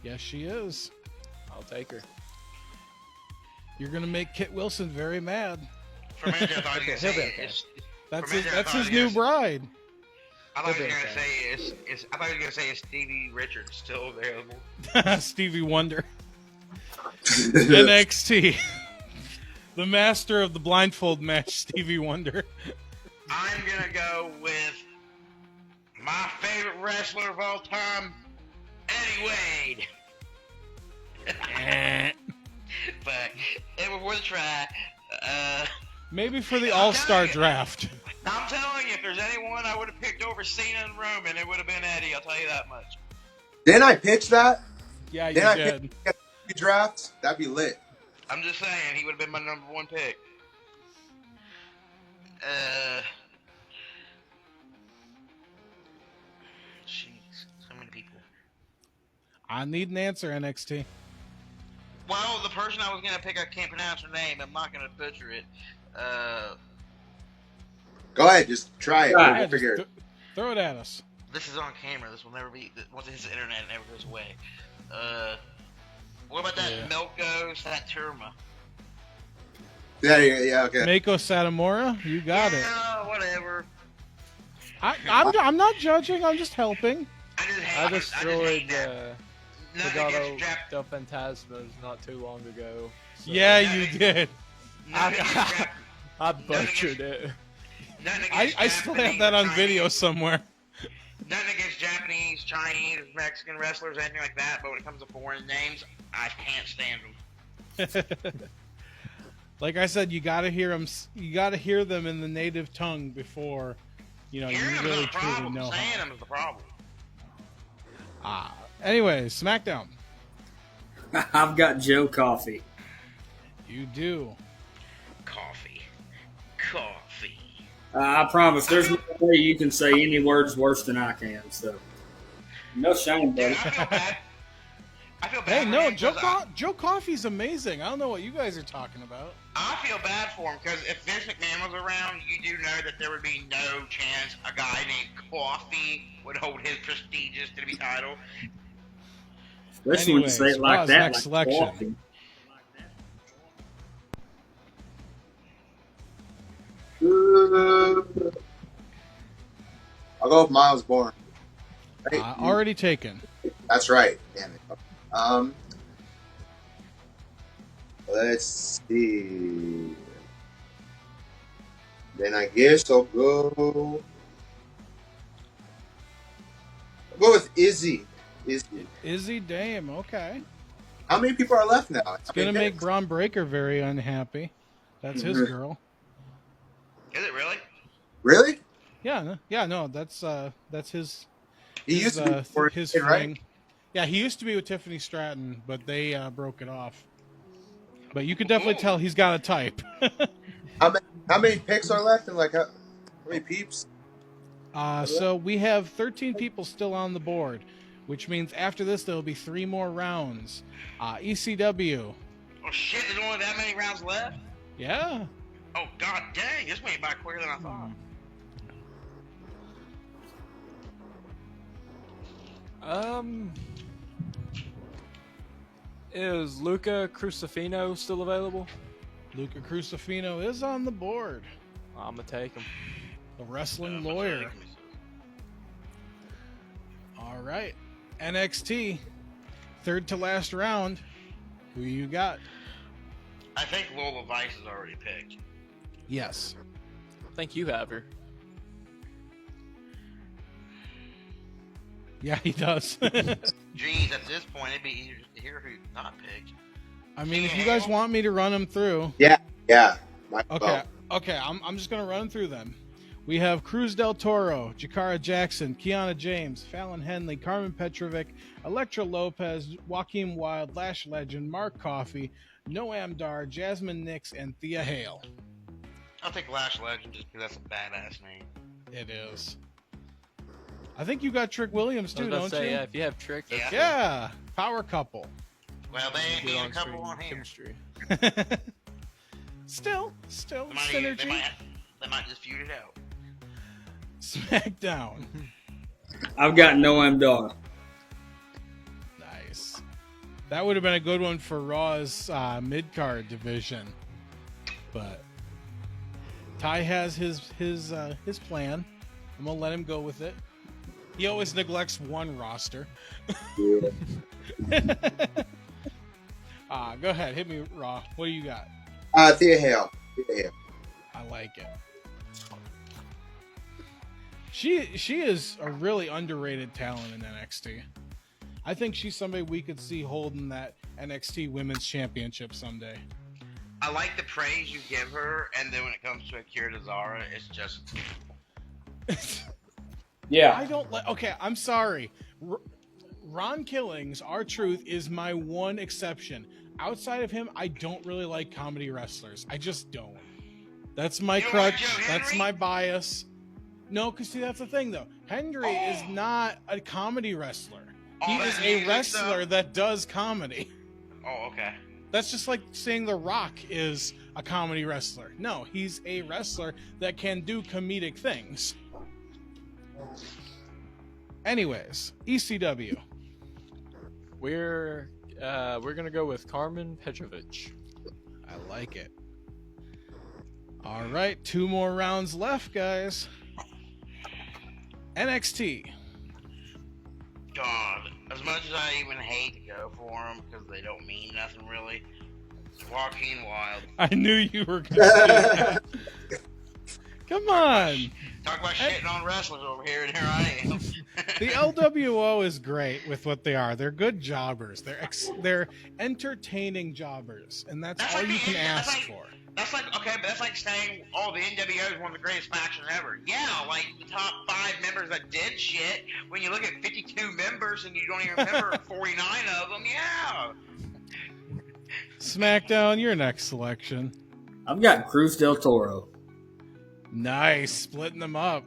Yes, she is. I'll take her. You're gonna make Kit Wilson very mad. For a minute, I thought you were He'll going be to okay. say That's For me, his. I That's thought his he new was- bride. I thought you were He'll going be to say I thought you were going to say is Stevie Richards still available? Stevie Wonder. NXT. The master of the blindfold match, Stevie Wonder. I'm gonna go with my favorite wrestler of all time, Eddie Wade. But it was worth a try. Maybe for the All-Star draft. I'm telling you, if there's anyone I would have picked over Cena and Roman, it would have been Eddie. I'll tell you that much. Didn't I pitch that? Yeah, you Didn't I did. pitch the draft? That'd be lit. I'm just saying, he would have been my number one pick. Jeez, so many people. I need an answer, NXT. Well, the person I was gonna pick, I can't pronounce her name. I'm not gonna butcher it. Go ahead, just try it. Right. We'll Yeah, figure just it. throw it at us. This is on camera. This will never be. Once it hits the internet, it never goes away. What about that Yeah. Melko Saturma? Yeah, okay. Mako Satomura, you got it. Yeah, whatever. I'm not judging. I'm just helping. I just hate I it. destroyed Nothing Legado against Jap- del Fantasmas not too long ago. So Yeah, you did. nothing against Jap- I butchered it. nothing I against still Japanese have that on or video Chinese- somewhere. Nothing against Japanese, Chinese, Mexican wrestlers, anything like that. But when it comes to foreign names, I can't stand them. Like I said, you gotta hear them. You gotta hear them in the native tongue before, you Hearing you them is really not a truly problem. know. Saying them is the problem. Anyway, SmackDown. I've got Joe Coffey. You do. Coffee. I promise, there's no way you can say any words worse than I can. So, no shame, Dude, buddy. I feel bad. I feel bad. Hey, for no, him Joe 'cause Joe Coffey's amazing. I don't know what you guys are talking about. I feel bad for him because if Vince McMahon was around, you do know that there would be no chance a guy named Coffee would hold his prestigious WWE title. Especially when you say Anyways, it like Roz, that. next like selection. Coffey. I'll go with Miles Bourne. Right? Already taken. That's right. Damn it. Let's see. Then I guess I'll go with Izzy. Izzy Dame, okay. How many people are left now? It's gonna make Braun Breaker very unhappy. That's his girl. Is it really? Really? Yeah, no, that's his. He used to be before his it, right? fling. Yeah, he used to be with Tiffany Stratton, but they broke it off. But you can definitely tell he's got a type. How many picks are left? And like how many peeps? So we have 13 people still on the board, which means after this there will be 3 more rounds. ECW. Oh shit! There's only that many rounds left. Yeah. Oh god dang! This went by quicker than I thought. Is Luca Crucifino still available? Luca Crucifino is on the board. I'm gonna take him. The wrestling lawyer. All right. NXT. Third to last round. Who you got? I think Lola Vice is already picked. Yes. I think you have her. Yeah, he does. Geez, at this point, it'd be easier just to hear who's not picked. I mean, if you guys want me to run them through. Yeah. Okay. I'm just gonna run them through them. We have Cruz del Toro, Jakara Jackson, Kiana James, Fallon Henley, Carmen Petrovic, Elektra Lopez, Joaquin Wilde, Lash Legend, Mark Coffey, Noam Dar, Jasmine Nix, and Thea Hale. I'll take Lash Legend just because that's a badass name. It is. I think you got Trick Williams too, I was about don't to say, you? yeah, if you have Trick, that's Yeah, power couple. Well, they ain't good being a on couple screen on here. chemistry. Still They synergy. might just feud it out. SmackDown. I've got Noam Dar. Nice. That would have been a good one for Raw's mid-card division, but Ty has his plan. I'm gonna let him go with it. He always neglects one roster. Yeah. Go ahead, hit me, Raw. What do you got? Thea Hale. Thea Hale. I like it. She is a really underrated talent in NXT. I think she's somebody we could see holding that NXT Women's Championship someday. I like the praise you give her, and then when it comes to Akira Tozawa, it's just Yeah. I don't like. Okay, I'm sorry. Ron Killings, R-Truth, is my one exception. Outside of him, I don't really like comedy wrestlers. I just don't. That's my You don't like crutch. Joe That's Henry? my bias. No, because see, that's the thing, though. Henry is not a comedy wrestler. He Oh, is that a music wrestler stuff? that does comedy. oh, okay. That's just like saying The Rock is a comedy wrestler. No, he's a wrestler that can do comedic things. Anyways, ECW. We're gonna go with Carmen Petrovic. I like it. All right, 2 more rounds left, guys. NXT. God, as much as I even hate to go for them because they don't mean nothing really, Joaquin Wild. I knew you were going to say that. Come on. Talk about shitting on wrestlers over here, and here I am. The LWO is great with what they are. They're good jobbers. They're entertaining jobbers, and that's all you can ask for. That's like, okay, but that's like saying, oh, the NWO is one of the greatest factions ever. Yeah, like the top 5 members that did shit. When you look at 52 members and you don't even remember 49 of them, yeah. SmackDown, your next selection. I've got Cruz del Toro. Nice, splitting them up.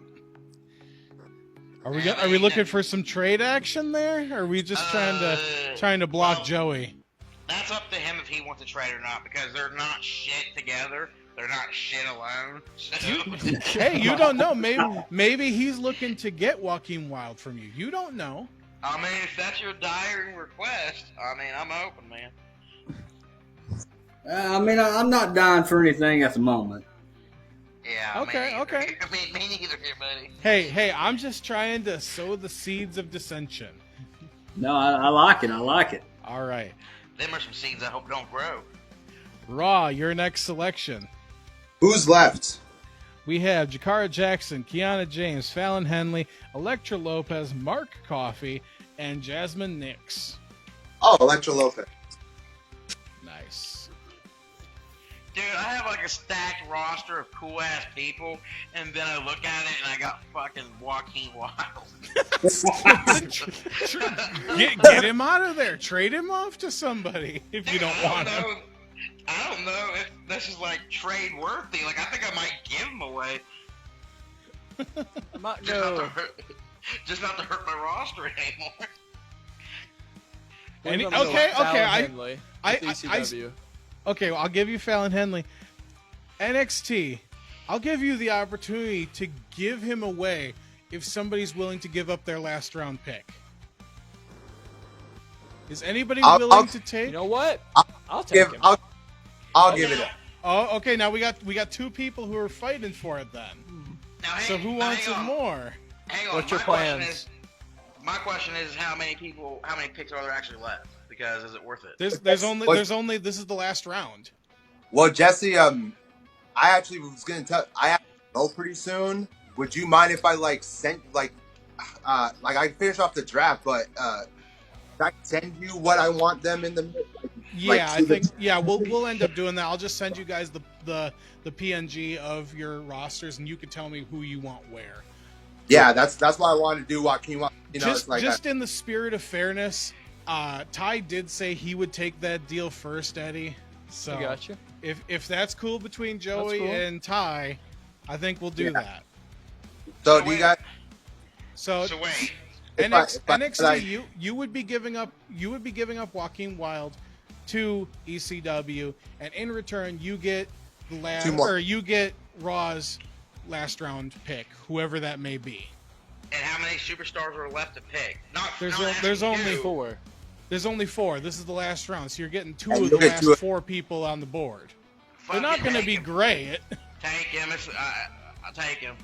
Are we looking for some trade action there? Or are we just trying to block well, Joey? That's up to him if he wants to trade or not, because they're not shit together. They're not shit alone. So. Hey, you don't know. Maybe he's looking to get Joaquin Wild from you. You don't know. I mean, if that's your dire request, I mean, I'm open, man. I mean, I'm not dying for anything at the moment. Yeah. Okay, me okay. I mean, me neither here, buddy. Hey, I'm just trying to sow the seeds of dissension. No, I like it. I like it. All right. Them are some seeds I hope don't grow. Raw, your next selection. Who's left? We have Jakara Jackson, Kiana James, Fallon Henley, Elektra Lopez, Mark Coffey, and Jasmine Nix. Oh, Elektra Lopez. Nice. Dude, I have like a stacked roster of cool ass people, and then I look at it and I got fucking Joaquin Wild. Get him out of there. Trade him off to somebody if you don't want him. I don't know if this is like trade worthy. Like, I think I might give him away. I might Just not to hurt my roster anymore. Okay, well, I'll give you Fallon Henley. NXT, I'll give you the opportunity to give him away if somebody's willing to give up their last round pick. Is anybody willing to take? You know what? I'll take him. I'll give it up. Oh, okay. Now we got 2 people who are fighting for it then. Now, So who wants it more? Hang on. What's your plans? My question is how many picks are there actually left? Because is it worth it? There's only this is the last round. Well, Jesse, I actually was gonna tell. I have to go pretty soon. Would you mind if I sent I finish off the draft, but I send you what I want them in the. We'll end up doing that. I'll just send you guys the PNG of your rosters, and you can tell me who you want where. Yeah, that's why I wanted to do Joaquin. Just in the spirit of fairness, Ty did say he would take that deal first, Eddie. So I gotcha. If that's cool between Joey and Ty, I think we'll do that. So do you guys? So wait. NXT, you would be giving up Joaquin Wild to ECW, and in return you get you get Raw's last round pick, whoever that may be. And how many superstars are left to pick? There's only 4. There's only 4. This is the last round, so you're getting 2 of the last 4 people on the board. They're not going to be great. Take him. I'll take him.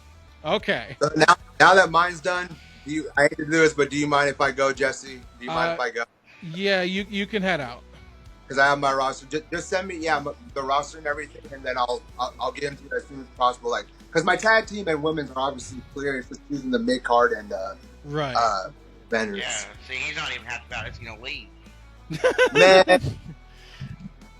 Okay. So now that mine's done, I hate to do this, but do you mind if I go, Jesse? Do you mind if I go? Yeah, you can head out. because I have my roster. Just send me, the roster and everything, and then I'll get into it as soon as possible. Like, because my tag team and women's are obviously clear. It's just using the mid card and vendors. Yeah, see, he's not even happy about it. He's gonna leave. Man,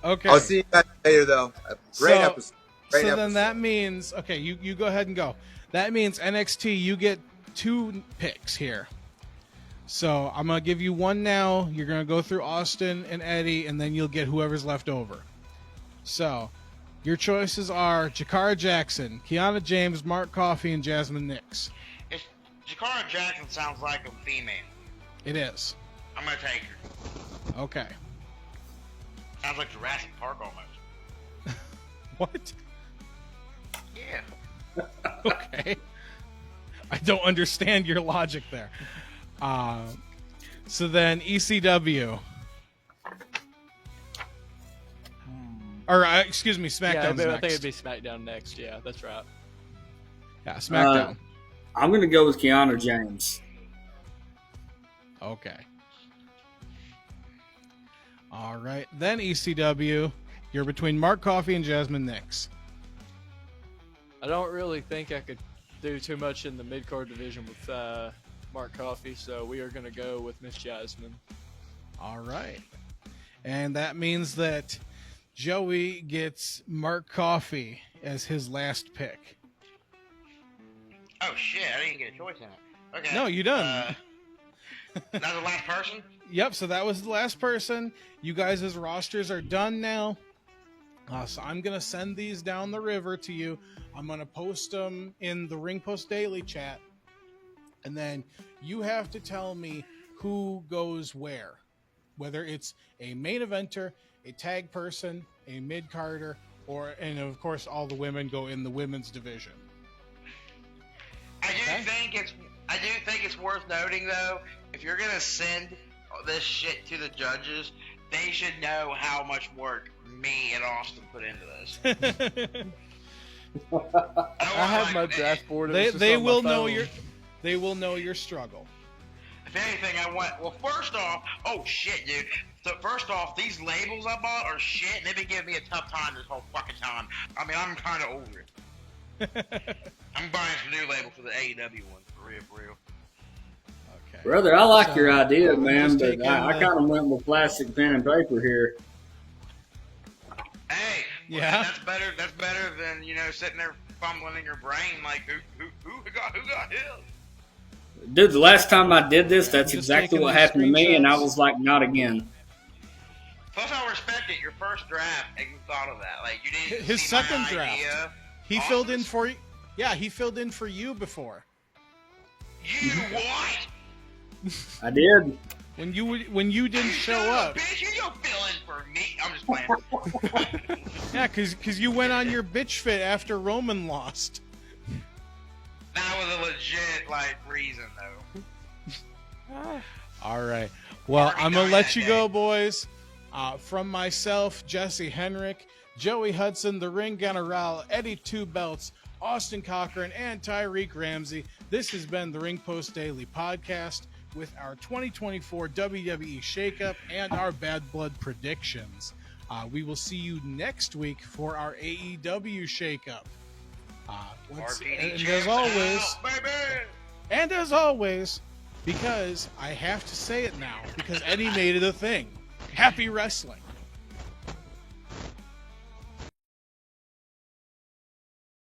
Okay. I'll see you guys later, though. Great episode. Great so episode. then that means, okay, you go ahead and go. That means NXT, you get 2 picks here. So I'm going to give you one now. You're going to go through Austin and Eddie, and then you'll get whoever's left over. So your choices are Jakara Jackson, Kiana James, Mark Coffey, and Jasmine Nix. Jakara Jackson sounds like a female. It is. I'm gonna take her. Okay. Sounds like Jurassic Park almost. What? Yeah. Okay. I don't understand your logic there. So then ECW. Or, excuse me, SmackDown's I next. think it'd be SmackDown next. Yeah, that's right. Yeah, SmackDown. I'm going to go with Kiana James. Okay. All right. Then ECW. You're between Mark Coffey and Jasmine Nix. I don't really think I could do too much in the mid-card division with Mark Coffey, so we are going to go with Miss Jasmine. All right. And that means that Joey gets Mark Coffey as his last pick. Oh shit! I didn't get a choice in it. Okay. No, you done. That's the last person. Yep, so that was the last person. You guys' rosters are done now. So I'm going to send these down the river to you. I'm going to post them in the Ring Post Daily chat. And then you have to tell me who goes where. Whether it's a main eventer, a tag person, a mid-carder, and of course all the women go in the women's division. I do think it's worth noting though, if you're gonna send this shit to the judges, they should know how much work me and Austin put into this. I have my draft board. They will know your struggle. If anything, I want. Well, first off, oh shit, dude. So first off, these labels I bought are shit, and they've been giving me a tough time this whole fucking time. I mean, I'm kind of over it. I'm buying some new labels for the AEW one, for real. Okay. Brother, I like your idea, I'm man, just but taking I kind of went with plastic pen and paper here. Hey, Yeah. that's better. That's better than sitting there fumbling in your brain like who got him. Dude, the last time I did this, that's just exactly taking what the happened to me, and I screenshots. was like, not again. Plus, I respect it. Your first draft, and you thought of that. Like you didn't. His see my second idea. draft. He Austin's- filled in for you. Yeah, he filled in for you before. You what? I did. When you didn't show Son of a up. Bitch, you don't fill in for me. I'm just playing. Yeah, because you went on your bitch fit after Roman lost. That was a legit reason though. All right. Well, Already I'm going to done let that you day. go, boys. From myself, Jesse Henrik, Joey Hudson, the Ring General, Eddie Two Belts, Austin Cochran, and Tyreek Ramsey. This has been the Ring Post Daily Podcast with our 2024 WWE Shakeup and our Bad Blood predictions. We will see you next week for our AEW Shakeup. RPD And champs as always, out, baby. and as always, because I have to say it now, because Eddie made it a thing. Happy wrestling.